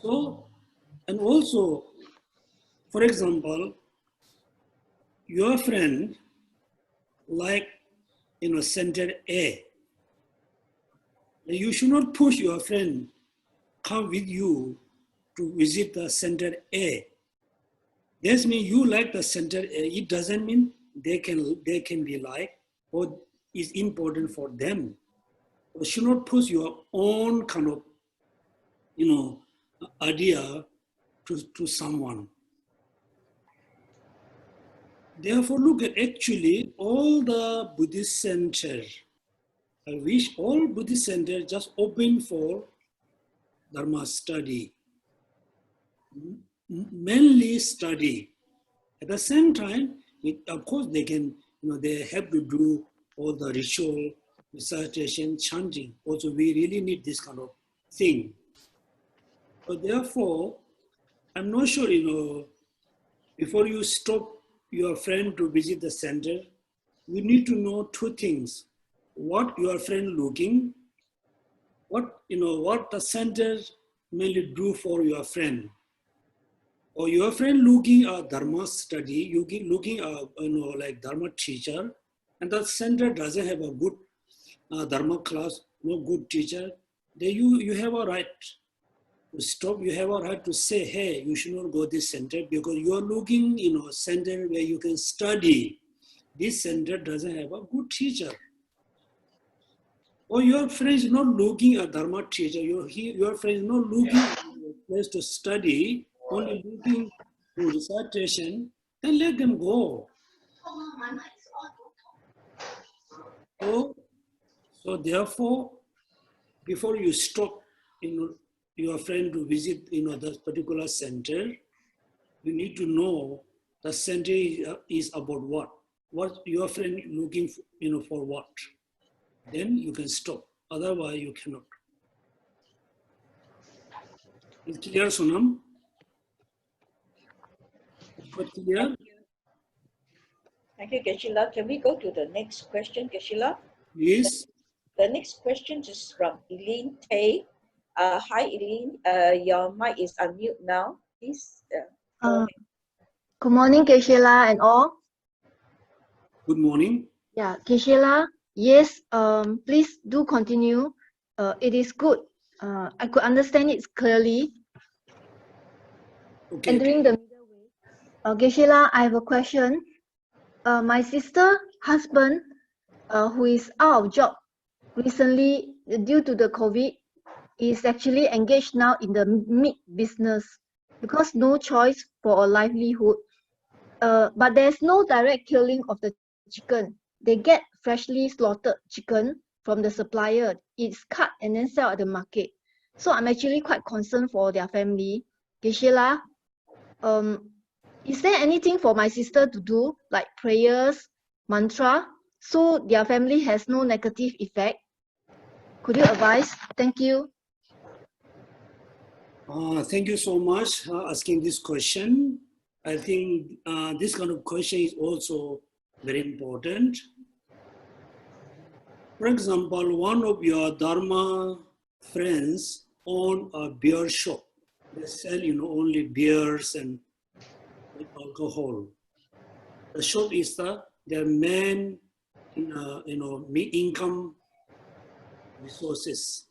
So, and also, for example, your friend like center A. You should not push your friend come with you to visit the center A. This means you like the center A. It doesn't mean they can be like or is important for them. You should not push your own kind of idea to someone. Therefore, look at actually all the Buddhist centers. I wish all Buddhist centers just open for Dharma study, mainly study. At the same time, of course, they can, they have to do all the ritual, recitation, chanting. Also, we really need this kind of thing. So therefore, I'm not sure, before you stop your friend to visit the center, you need to know two things. What your friend looking, what the center mainly do for your friend. Or your friend looking at Dharma study, looking at like Dharma teacher, and the center doesn't have a good Dharma class, no good teacher, then you have a right to stop. You have a right to say, hey, you should not go this center because you are looking center where you can study. This center doesn't have a good teacher. Or your friend is not looking at Dharma teacher. Your friend is not looking at a place to study, only looking to recitation, then let them go. So therefore, before you stop your friend to visit that particular center, you need to know the center is about what. What your friend looking for what. Then you can stop. Otherwise, you cannot. Is it clear, Sonam? Quite clear? Thank you, Geshe-la. Can we go to the next question, Geshe-la? Yes. The next question is from Eileen Tay. Hi, Eileen. Your mic is unmute now. Please. Good morning, Geshe-la and all. Good morning. Yeah, Geshe-la. Yes, please do continue. It is good. I could understand it clearly. Okay. Entering the middle way. Geshe-la, I have a question. My sister husband, who is out of job recently due to the COVID, is actually engaged now in the meat business because no choice for a livelihood. But there's no direct killing of the chicken. They get freshly slaughtered chicken from the supplier. It's cut and then sell at the market. So I'm actually quite concerned for their family. Geshe-la, is there anything for my sister to do, like prayers, mantra, so their family has no negative effect? Could you advise? Thank you. Thank you so much for asking this question. I think this kind of question is also very important. For example, one of your Dharma friends own a beer shop. They sell, only beers and alcohol. The shop is their main, income resources.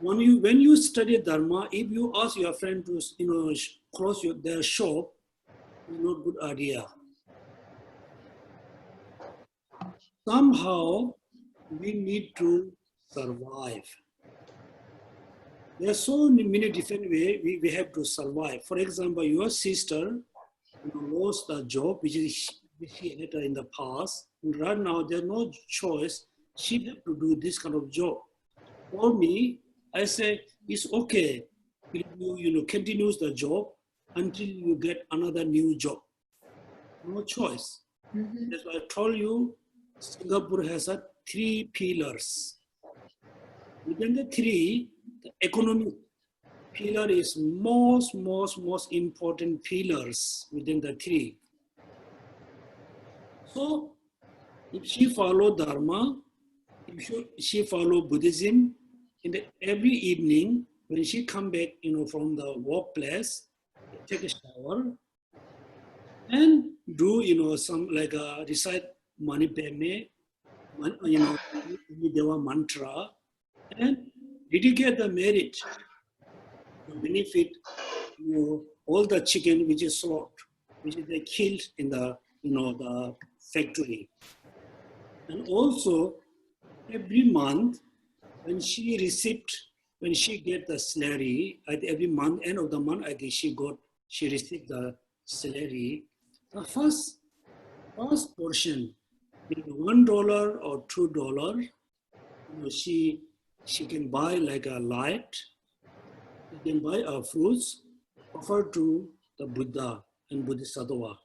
When you study Dharma, if you ask your friend to, close their shop, it's not a good idea. Somehow, we need to survive. There are so many different ways we have to survive. For example, your sister lost a job which she had in the past. And right now, there's no choice. She has to do this kind of job. For me, I say it's okay if you continues the job until you get another new job. No choice. Mm-hmm. That's why I told you Singapore has 3 pillars. Within the 3, the economic pillar is most important pillars within the 3. So if she follow Dharma, if she follow Buddhism, every evening when she come back, from the workplace, take a shower and do, some like recite Mani Padme, Deva mantra, and dedicate the merit to benefit all the chicken which is slaughtered, which they killed in the the factory. And also every month when she get the salary, at every month, end of the month, I think she received the salary. The first portion, $1 or $2, she can buy like a light, she can buy fruits, offer to the Buddha and Bodhisattva.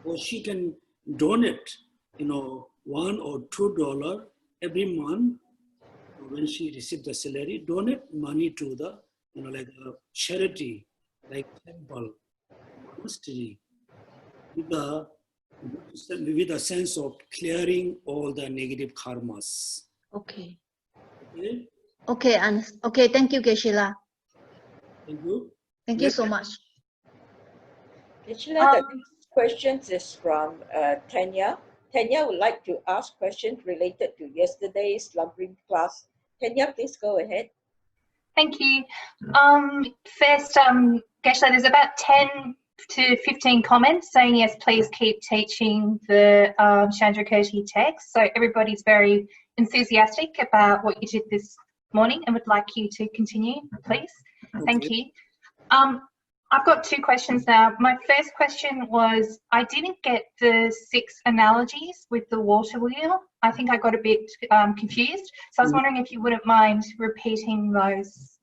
Or she can donate, $1 or $2 every month when she receives the salary, donate money to the, like a charity, like temple, monastery, with a sense of clearing all the negative karmas. Okay. Okay. Okay. Thank you, Geshe-la. Thank you. Thank you so much. Geshe-la, the next question is from Tanya. Tanya would like to ask questions related to yesterday's slumbering class. Tanya, please go ahead. Thank you. First, Geshe-la, there's about 10 to 15 comments saying, yes, please keep teaching the Chandrakirti text. So everybody's very enthusiastic about what you did this morning and would like you to continue, please. Okay. Thank you. I've got 2 questions now. My first question was, I didn't get the 6 analogies with the water wheel. I think I got a bit confused. So I was wondering if you wouldn't mind repeating those.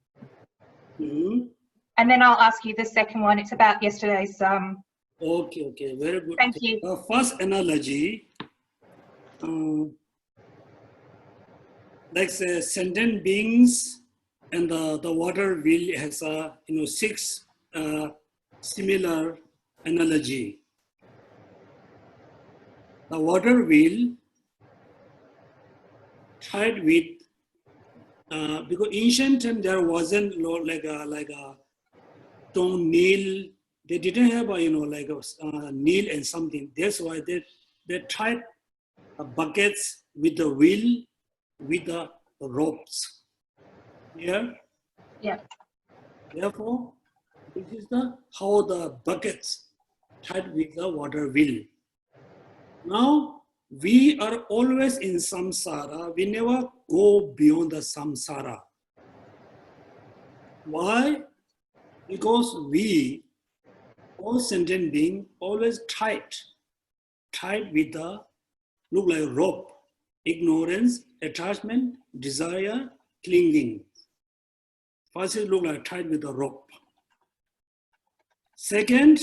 And then I'll ask you the second one. It's about yesterday's. Okay, very good. Thank you. First analogy, like the sentient beings and the water wheel has 6 similar analogy. The water wheel tied with because ancient time there wasn't like a stone nail. They didn't have a like a nail and something. That's why they tied buckets with the wheel with the ropes. Yeah. Therefore, this is how the buckets tied with the water wheel. Now we are always in samsara. We never go beyond the samsara. Why? Because we, all sentient beings, always tied with the look like rope, ignorance, attachment, desire, clinging. First, it look like tied with a rope. Second,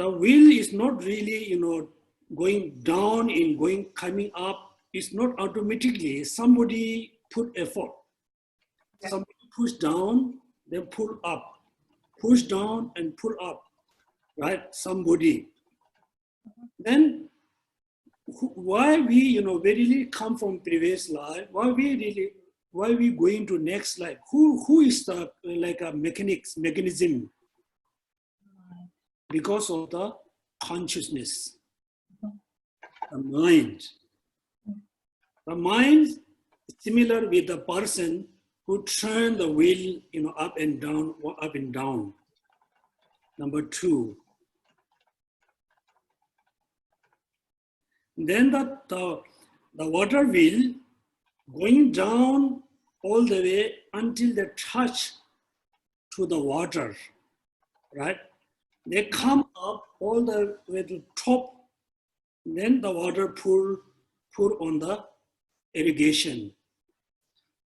the wheel is not really, going down and coming up. It's not automatically. Somebody put effort. Somebody push down, then pull up. Push down and pull up, right? Somebody. Then why we, we really come from previous life? Why we going to next life? Who is the like a mechanism? Because of the consciousness, the mind. The mind is similar with the person who turn the wheel, up and down or up and down. Number 2. Then the water wheel going down all the way until they touch to the water, right? They come up all the way to top, then the water pour on the irrigation.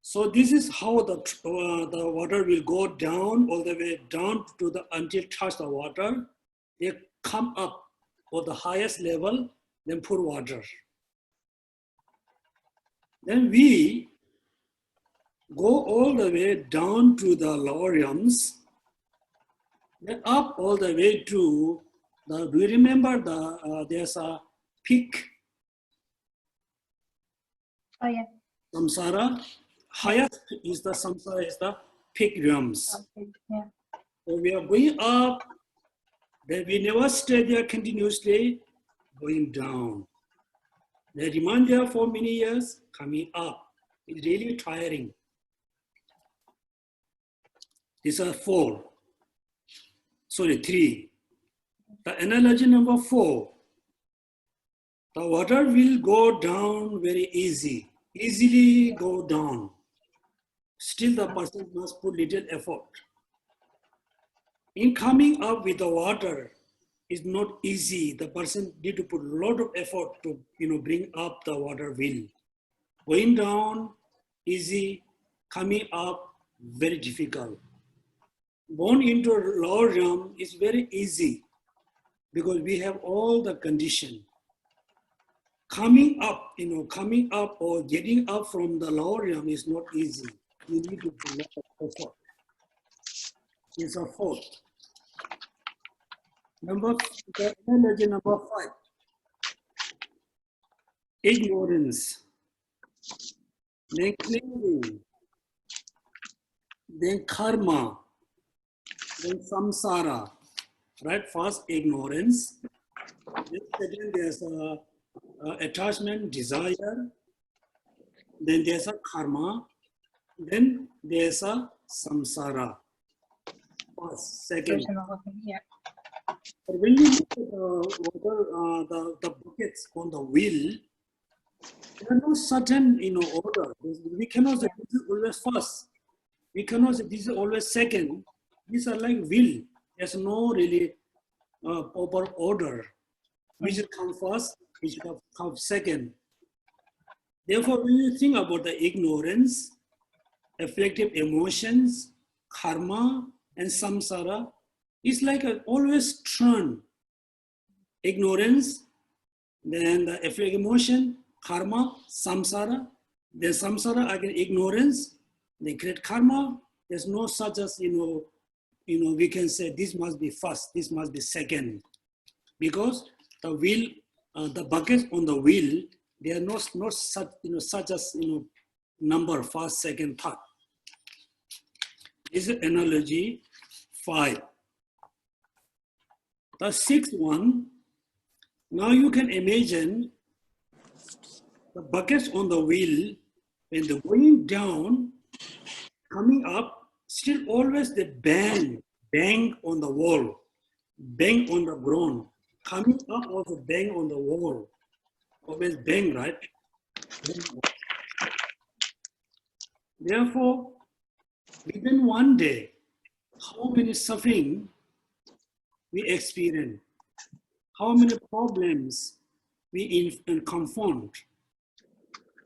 So this is how the water will go down all the way down to until touch the water. They come up for the highest level, then pour water. Then we go all the way down to the lower realms, then up all the way to the. Do you remember there's a peak? Oh yeah. Samsara. Highest is the samsara is the peak realms. Okay. Yeah. So we are going up, then we never stay there continuously, going down. They remain there for many years, coming up. It's really tiring. These are 3. The analogy number 4. The water will go down very easily go down. Still the person must put little effort. In coming up with the water is not easy. The person need to put a lot of effort to bring up the water wheel. Going down, easy. Coming up, very difficult. Going into lower realm is very easy because we have all the condition. Coming up or getting up from the lower realm is not easy. You need to put a lot of effort. It's a 4. Analogy number 5. Ignorance. Then clinging. Then karma. Then samsara. Right? First, ignorance. Then second, there's attachment, desire. Then there's a karma. Then there's a samsara. First, second. Yeah. When you look at the buckets on the wheel, there are no certain order. We cannot say this is always first. We cannot say this is always second. These are like wheel. There's no really proper order. We should come first, we should come second. Therefore, when you think about the ignorance, afflictive emotions, karma, and samsara, it's like always turn. Ignorance, then the afflictive emotion, karma, samsara, then samsara again ignorance, they create karma. There's no such as, we can say this must be first, this must be second. Because the wheel, the buckets on the wheel, they are not such, such as, number first, second, third. This is analogy 5. The 6th one, now you can imagine the buckets on the wheel, when they're going down, coming up, still always they bang on the wall, bang on the ground. Coming up also bang on the wall. Always bang, right? Therefore, within one day, how many suffering we experience, how many problems we confront.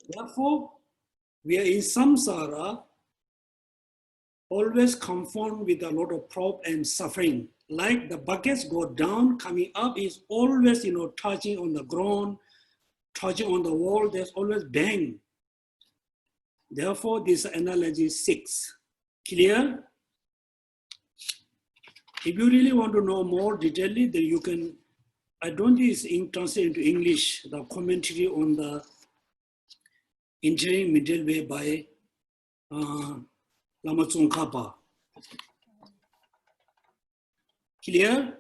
Therefore, we are in samsara, always confront with a lot of problem and suffering. like the buckets go down, coming up is always, touching on the ground, touching on the wall, there's always bang. Therefore, this analogy is 6. Clear? If you really want to know more detailedly, then you can, I don't think it's translated into English, the commentary on the engineering middle way by Lama Tsongkhapa. Clear?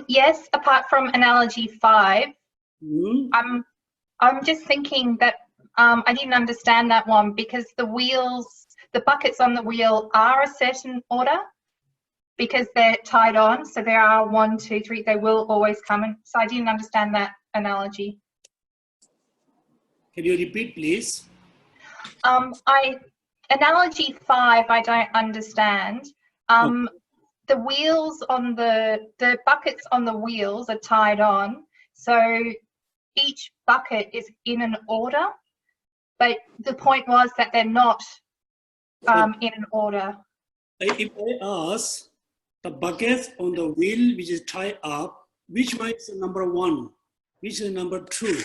Yes, apart from analogy 5, Mm-hmm. I'm just thinking that I didn't understand that one because the wheels, the buckets on the wheel are a certain order because they're tied on. So there are 1, 2, 3, they will always come in. So I didn't understand that analogy. Can you repeat, please? Analogy 5, I don't understand. The wheels on the buckets on the wheels are tied on. So each bucket is in an order, but the point was that they're not in an order. If I ask the buckets on the wheel which is tied up, which one is number 1? Which is number 2?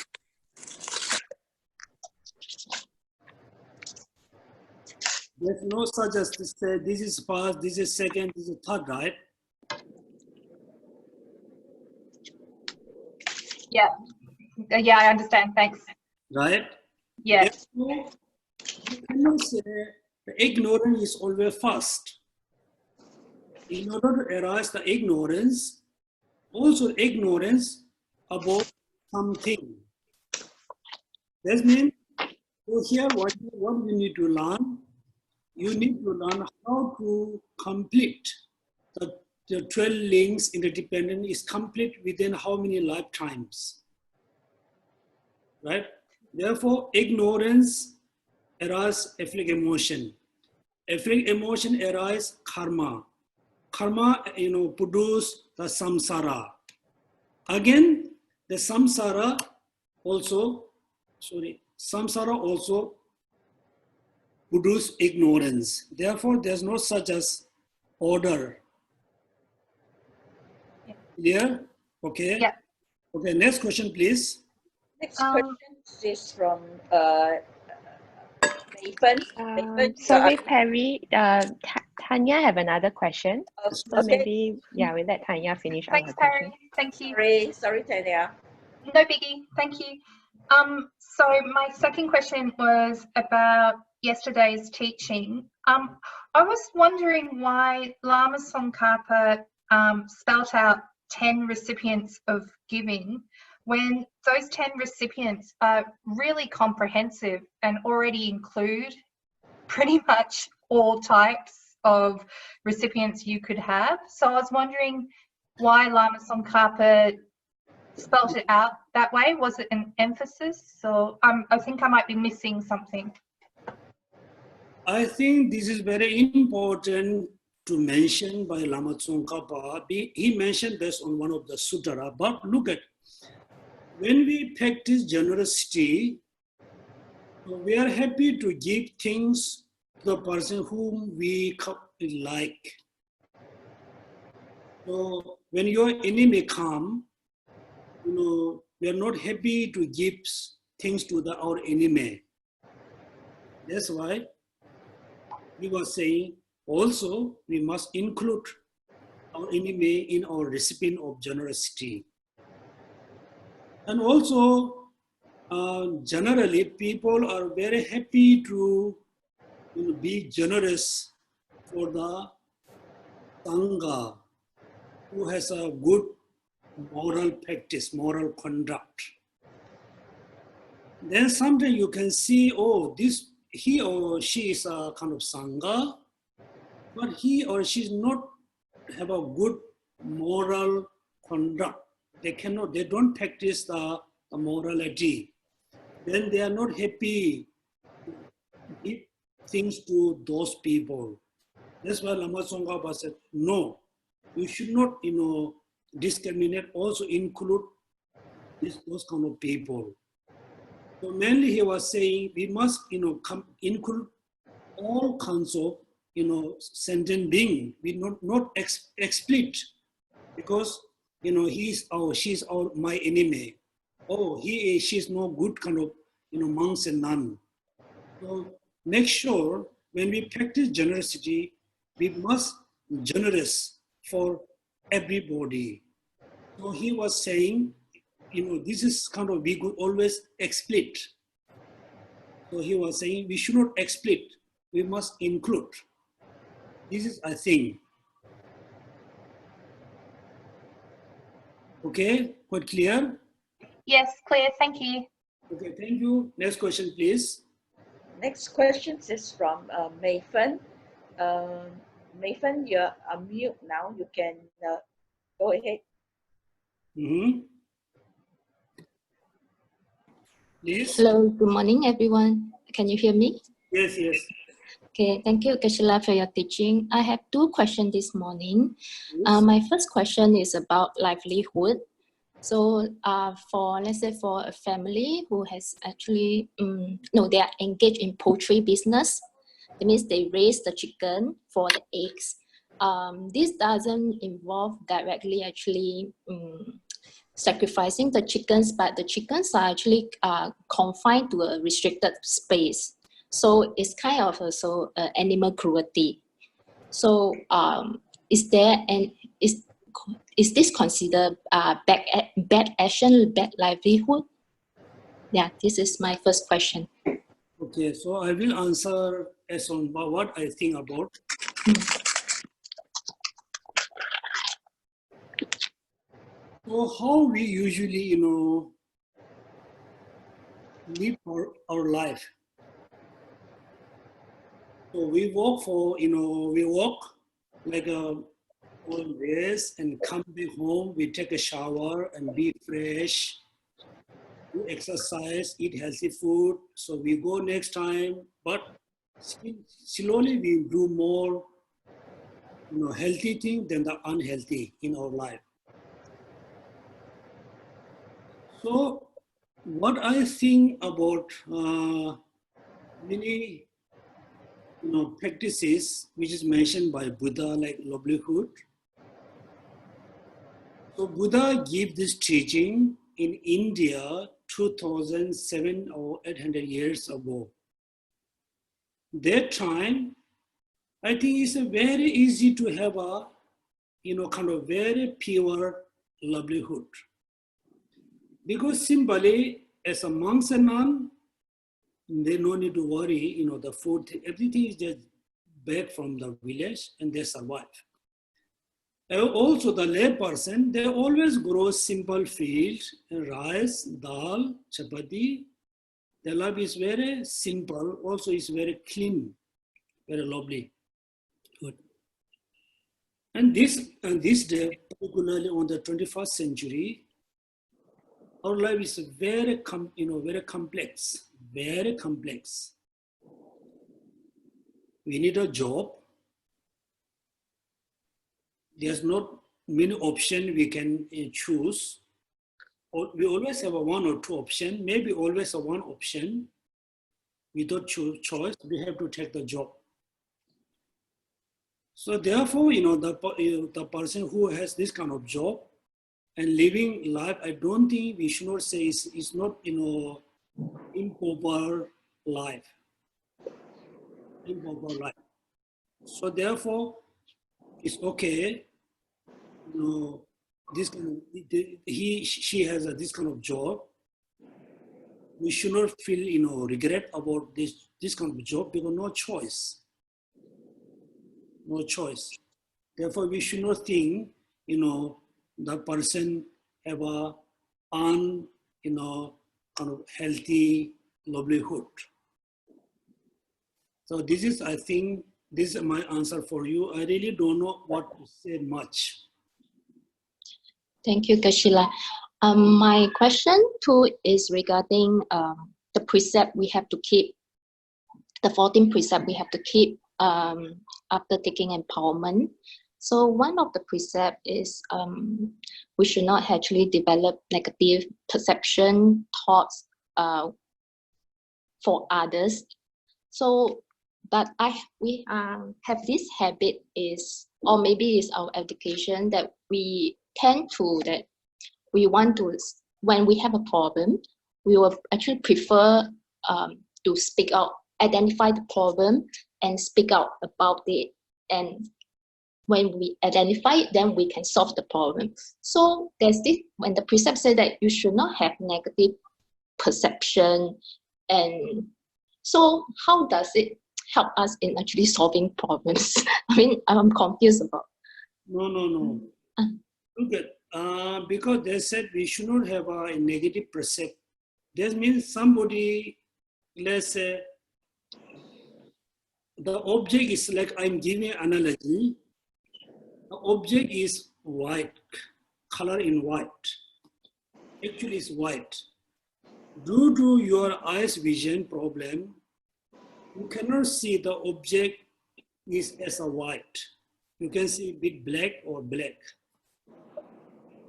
There's no such as to say this is first, this is second, this is third, right? Yeah. Yeah, I understand. Thanks. Right? Yeah. Therefore, you cannot say the ignorance is always first. In order to arise the ignorance, also ignorance about something. That means, so here what you need to learn, you need to learn how to complete the 12 links interdependent is complete within how many lifetimes, right? Therefore, ignorance arises afflict emotion. Afflict emotion arises karma. Karma, produce the samsara. Again, the samsara also produce ignorance. Therefore, there's no such as order. Yeah? Okay. Yeah. Okay, next question, please. Next question is from Nathan. Sorry, Perry. Tanya have another question. So Okay. maybe, yeah, we let Tanya finish our Thanks, question. Perry. Thank you. Sorry, Tanya. No biggie. Thank you. So my second question was about yesterday's teaching. I was wondering why Lama Tsongkhapa spelt out 10 recipients of giving when those 10 recipients are really comprehensive and already include pretty much all types of recipients you could have. So I was wondering why Lama Tsongkhapa spelt it out that way. Was it an emphasis? So I think I might be missing something. I think this is very important to mention by Lama Tsongkhapa. He mentioned this on one of the sutra, but look at, when we practice generosity, we are happy to give things to the person whom we like. So when your enemy come, we are not happy to give things to our enemy. That's why we were saying also we must include our enemy in our recipient of generosity. And also, generally, people are very happy to be generous for the Sangha who has a good moral practice, moral conduct. Then sometimes you can see, oh, he or she is a kind of Sangha, but he or she is not have a good moral conduct. They don't practice the morality. Then they are not happy to give things to those people. That's why Lama Tsongkhapa said, no, you should not, discriminate, also include those kind of people. So mainly he was saying we must, include all kinds of sentient being. We not explicit, because he's she's my enemy. Oh, she's no good kind of monks and nun. So make sure when we practice generosity, we must generous for everybody. So he was saying, this is kind of, we could always explicit. So he was saying we should not explicit, we must include. This is, I think. Okay, quite clear? Yes, clear. Thank you. Okay, thank you. Next question, please. Next question is from Mayfen. Mayfen, you're mute now. You can go ahead. Please. Hello, good morning, everyone. Can you hear me? Yes, yes. Okay, thank you, Geshe-la, for your teaching. I have two questions this morning. My first question is about livelihood. So let's say for a family who has actually, they are engaged in poultry business. That means they raise the chicken for the eggs. This doesn't involve directly actually sacrificing the chickens, but the chickens are actually confined to a restricted space. So it's kind of also animal cruelty. So is this considered bad action, bad livelihood? Yeah, this is my first question. Okay, so I will answer as on what I think about. So how we usually, live our life. So we walk like always and come back home, we take a shower and be fresh, do exercise, eat healthy food. So we go next time, but slowly we do more, healthy thing than the unhealthy in our life. So what I think about many practices which is mentioned by Buddha, like livelihood. So Buddha gave this teaching in India 2007 or 800 years ago. That time, I think it's very easy to have a, kind of very pure livelihood. Because simply, as a monks and nun, they no need to worry, the food, everything is just back from the village and they survive. And also the lay person, they always grow simple fields, rice, dal, chapati. Their life is very simple, also is very clean, very lovely. Good. And this day, particularly on the 21st century, our life is very complex, very complex. We need a job. There's not many options we can choose. We always have a one or two options, maybe always a one option. Without choice, we have to take the job. So therefore, the person who has this kind of job and living life, I don't think we should not say it's not, improper life. Improper life. So therefore, it's okay. This kind of, she has this kind of job. We should not feel, regret about this kind of job because no choice. No choice. Therefore, we should not think, the person have a kind of healthy livelihood. So this is, I think, this is my answer for you. I really don't know what to say much. Thank you, Geshe-la. My question too is regarding the precept we have to keep, the 14 precept we have to keep after taking empowerment. So one of the precepts is we should not actually develop negative perception, thoughts for others. So but we have this habit is, or maybe it's our education, that we tend to, that we want to, when we have a problem, we will actually prefer to speak out, identify the problem and speak out about it. And when we identify it, then we can solve the problem. So there's this, when the precept said that you should not have negative perception, and so how does it help us in actually solving problems? I mean, I'm confused about. No. Look at, because they said we should not have a negative perception. That means somebody, let's say, the object is like, I'm giving an analogy. The object is white, color in white. Actually, it's white. Due to your eyes vision problem, you cannot see the object is as a white. You can see a bit black or black.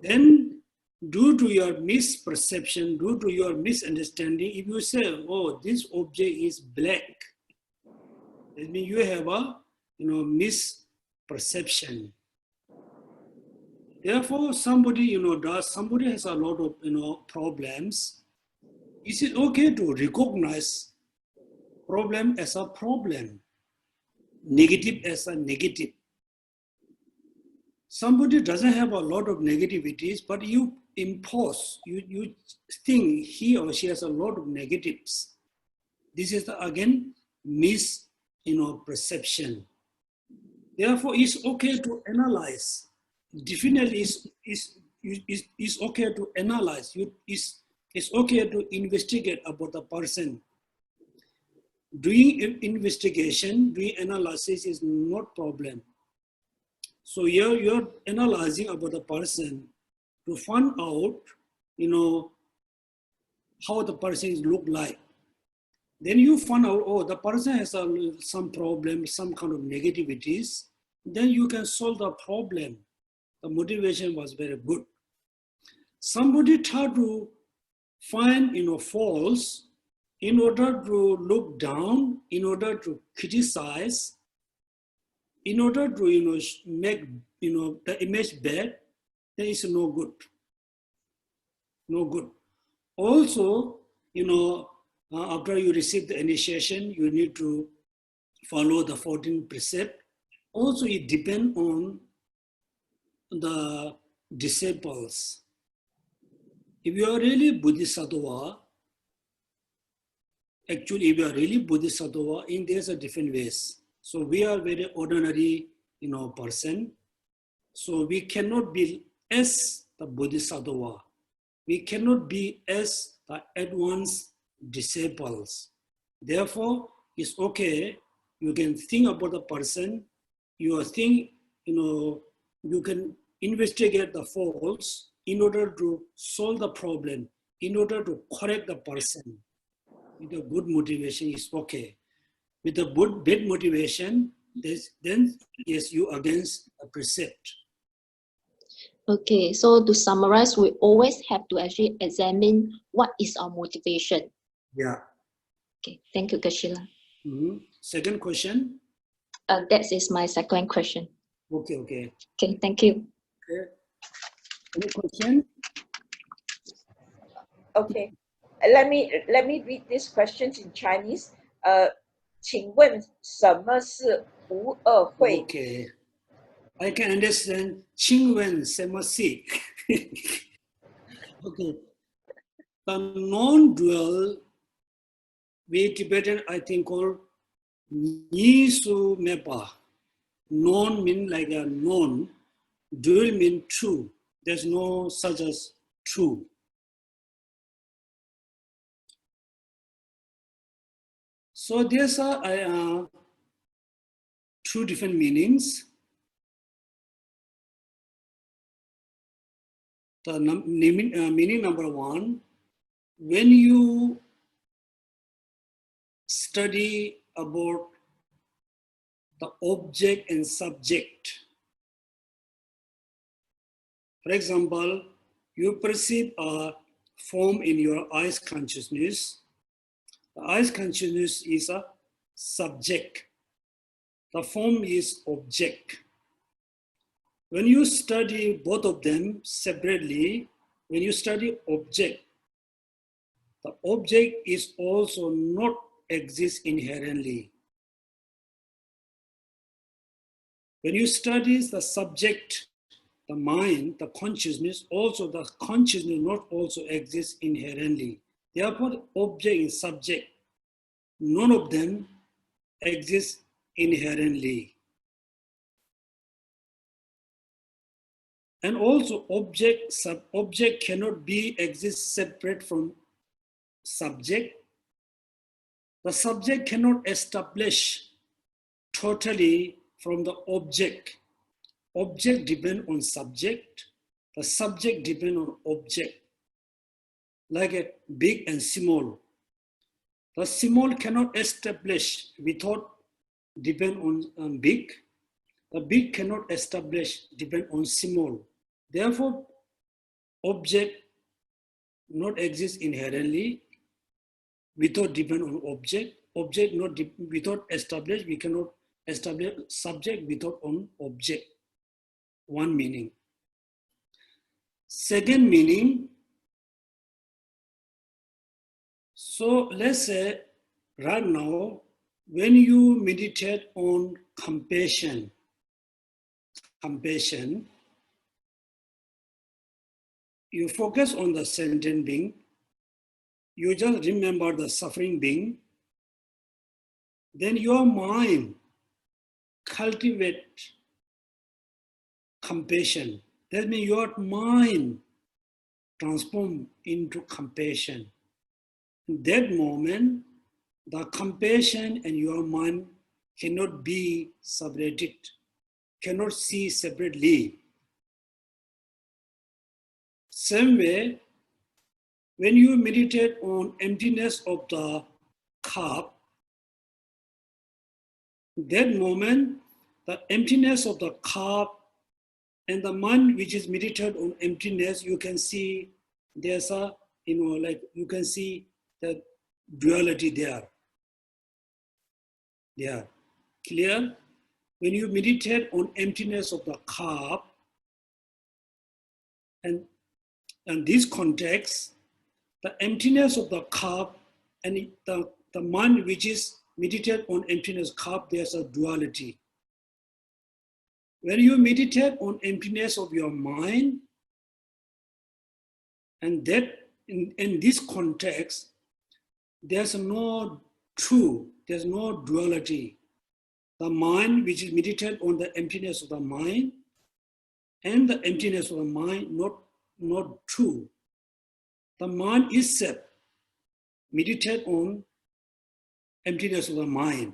Then, due to your misperception, due to your misunderstanding, if you say, oh, this object is black, that means you have a misperception. Therefore, somebody somebody has a lot of problems. Is it okay to recognize problem as a problem, negative as a negative? Somebody doesn't have a lot of negativities, but you impose, you think he or she has a lot of negatives. This is again perception. Therefore, it's okay to analyze. Definitely, it's okay to analyze. It's okay to investigate about the person. Doing investigation, doing analysis is not problem. So you're analyzing about the person to find out, how the person look like. Then you find out, oh, the person has some problem, some kind of negativities. Then you can solve the problem. The motivation was very good. Somebody tried to find, faults in order to look down, in order to criticize, in order to, make, the image bad, then it's no good. No good. Also, after you receive the initiation, you need to follow the 14 precepts. Also, it depends on the disciples. If you are really Bodhisattva, actually, if you are really Bodhisattva, there's a different ways. So we are very ordinary, person. So we cannot be as the Bodhisattva. We cannot be as the advanced disciples. Therefore, it's okay. You can think about the person. You think, you can investigate the faults in order to solve the problem, in order to correct the person. With a good motivation is okay. With a bad motivation, then yes, you against a precept. Okay, so to summarize, we always have to actually examine what is our motivation. Yeah. Okay, thank you, Geshe-la. Second question. That is my second question. Okay. Okay, thank you. Okay. Any question? Okay, let me read these questions in Chinese. 请问什么是无二会? Okay, I can understand. 请问什么是? Okay, the non-dual, we Tibetan I think called Nisu Mepa. Non mean like a non, dual mean true. There's no such as true. So there's two different meanings. The meaning number one, when you study about the object and subject, for example, you perceive a form in your eyes consciousness. The eyes consciousness is a subject. The form is object. When you study both of them separately, when you study object, the object is also not exist inherently. When you study the subject, the mind, the consciousness, also the consciousness not also exists inherently. Therefore, object and subject, none of them exist inherently. And also object, sub-object cannot be exist separate from subject. The subject cannot establish totally from the object. Object depend on subject. The subject depend on object. Like a big and small. The small cannot establish without depend on big. The big cannot establish depend on small. Therefore, object not exist inherently without depend on object. Object not without establish, we cannot establish subject without on object. One meaning. Second meaning, so let's say right now, when you meditate on compassion, you focus on the sentient being, you just remember the suffering being, then your mind cultivates compassion. That means your mind transforms into compassion. In that moment, the compassion and your mind cannot be separated, cannot see separately. Same way, when you meditate on emptiness of the cup, that moment, the emptiness of the cup and the mind which is meditated on emptiness, you can see there's a, like you can see the duality there. Yeah, clear? When you meditate on emptiness of the cup, and this context, the emptiness of the cup and the mind which is meditated on emptiness cup, there's a duality. When you meditate on emptiness of your mind, and that in this context, there's no true, there's no duality. The mind which is meditated on the emptiness of the mind and the emptiness of the mind, not true. The mind itself meditate on emptiness of the mind.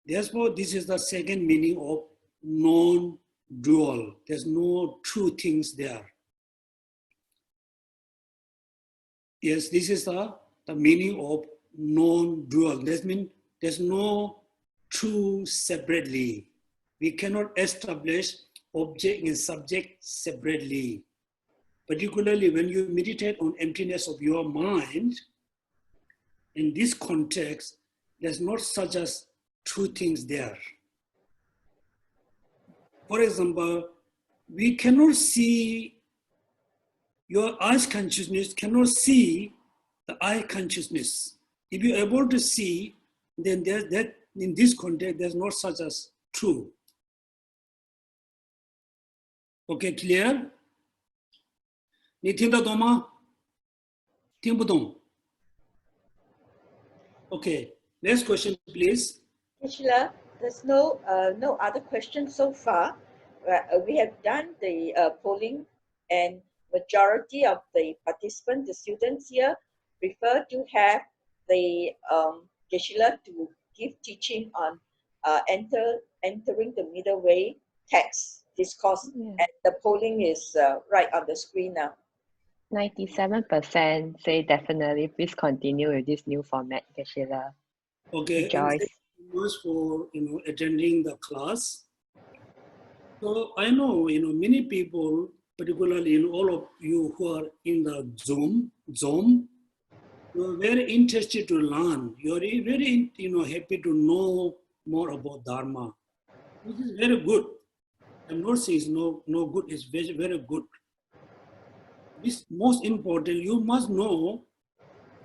Therefore, this is the second meaning of non-dual. There's no true things there. Yes, this is the meaning of non-dual. That means there's no true separately. We cannot establish object and subject separately. Particularly when you meditate on emptiness of your mind, in this context, there's not such as true things there. For example, we cannot see, your eyes consciousness cannot see the eye consciousness. If you're able to see, then there's that, in this context, there's not such as true. Okay, clear? 你听得懂吗？听不懂。Okay, next question, please. Geshe-la, there's no other questions so far. We have done the polling, and majority of the participants, the students here, prefer to have the Geshe-la to give teaching on entering the middle way text discourse, and the polling is right on the screen now. 97% say definitely. Please continue with this new format, Geshe-la. Okay, Joyce. thank you so much for attending the class. So I know many people, particularly all of you who are in the Zoom, you're very interested to learn. You're very, happy to know more about Dharma, which is very good. I'm not saying it's no good, it's very, very good. This most important, you must know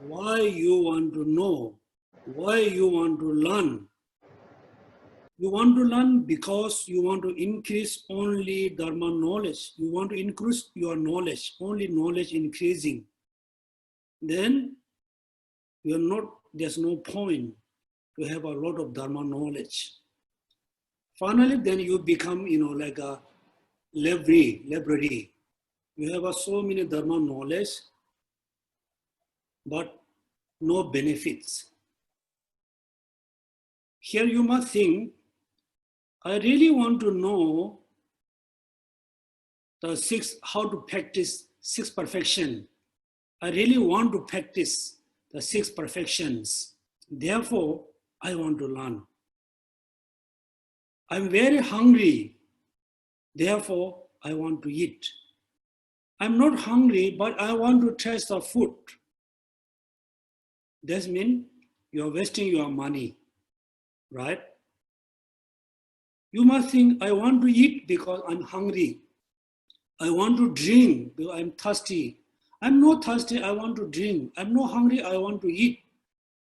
why you want to know, why you want to learn. You want to learn because you want to increase only Dharma knowledge. You want to increase your knowledge, only knowledge increasing. Then there's no point to have a lot of Dharma knowledge. Finally, then you become, like a library. You have so many Dharma knowledge, but no benefits. Here you must think, I really want to know how to practice 6 perfection. I really want to practice the 6 perfections. Therefore, I want to learn. I'm very hungry. Therefore, I want to eat. I'm not hungry, but I want to taste the food. That means you're wasting your money, right? You must think, I want to eat because I'm hungry. I want to drink because I'm thirsty. I'm not thirsty, I want to drink. I'm not hungry, I want to eat.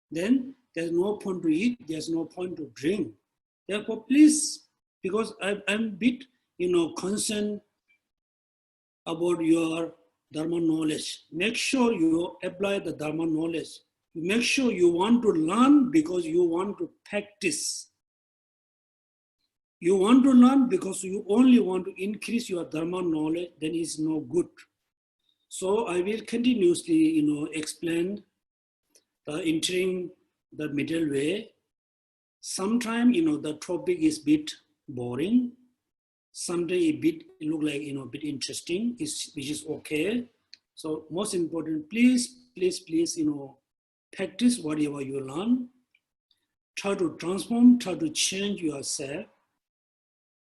Then there's no point to eat, there's no point to drink. Therefore, please, because I'm a bit, concerned about your Dharma knowledge. Make sure you apply the Dharma knowledge. Make sure you want to learn because you want to practice. You want to learn because you only want to increase your Dharma knowledge, then it's no good. So I will continuously, explain the entering the middle way. Sometimes, the topic is a bit boring. Sometimes it look like, a bit interesting, which is okay. So most important, please, practice whatever you learn. Try to transform, try to change yourself.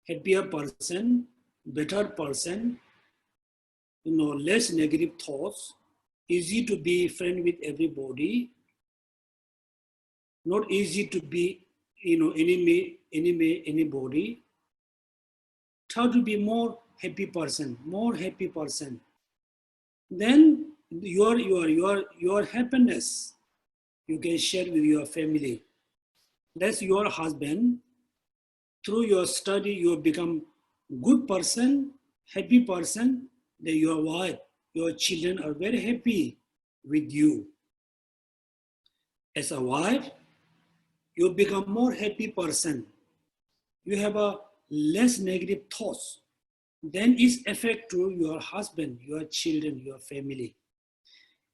Happier person, better person, less negative thoughts, easy to be friend with everybody, not easy to be, anybody. Try to be more happy person. Then your happiness you can share with your family. That's your husband. Through your study, you become good person, happy person. Then your wife, your children are very happy with you. As a wife, you become more happy person. You have a less negative thoughts. Then it's affect to your husband, your children, your family.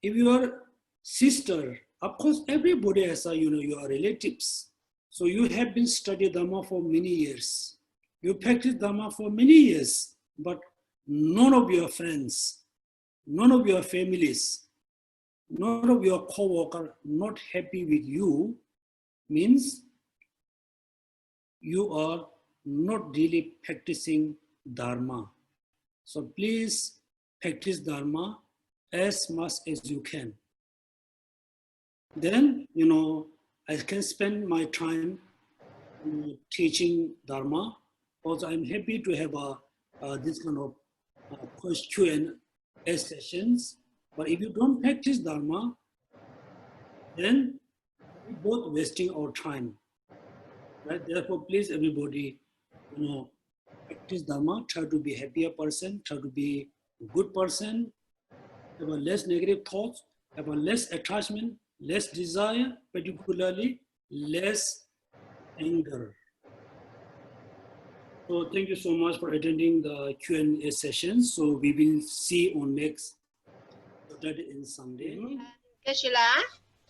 If your sister, of course, everybody has your relatives. So you have been studying Dharma for many years. You practice Dharma for many years, but none of your friends, none of your families, none of your co-workers not happy with you, means you are not really practicing Dharma. So please practice Dharma as much as you can. Then, I can spend my time teaching Dharma. Also, I'm happy to have this kind of Q&A sessions. But if you don't practice Dharma, then we're both wasting our time. Right? Therefore, please, everybody, practice Dharma. Try to be a happier person. Try to be a good person. Have a less negative thoughts. Have a less attachment. Less desire, particularly less anger. So thank you so much for attending the Q&A session. So we will see on next Saturday and Sunday. Geshe-la?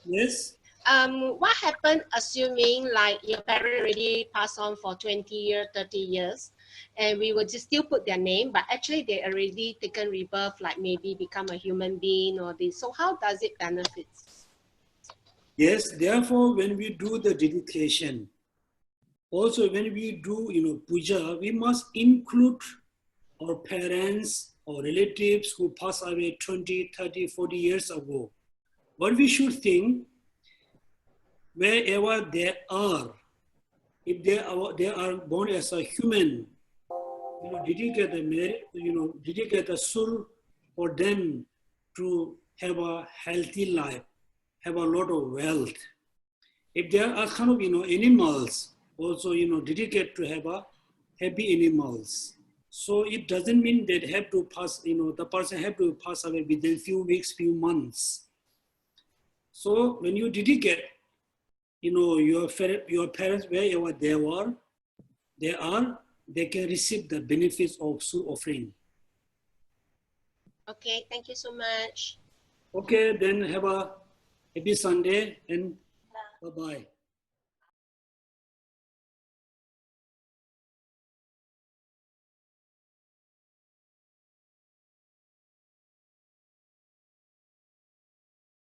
Yes. What happened assuming like your parents already passed on for 20 years, 30 years, and we would just still put their name, but actually they already taken rebirth, like maybe become a human being or this. So how does it benefit? Yes, therefore, when we do the dedication, also when we do, puja, we must include our parents or relatives who passed away 20, 30, 40 years ago. what we should think, wherever they are, if they are born as a human, dedicate a soul for them to have a healthy life, have a lot of wealth. If there are kind of, animals, also, dedicate to have a happy animals. So it doesn't mean that have to pass, the person have to pass away within few weeks, few months. So when you dedicate, your parents, wherever they are, they can receive the benefits of soul offering. Okay, thank you so much. Okay, then have a happy Sunday and bye-bye.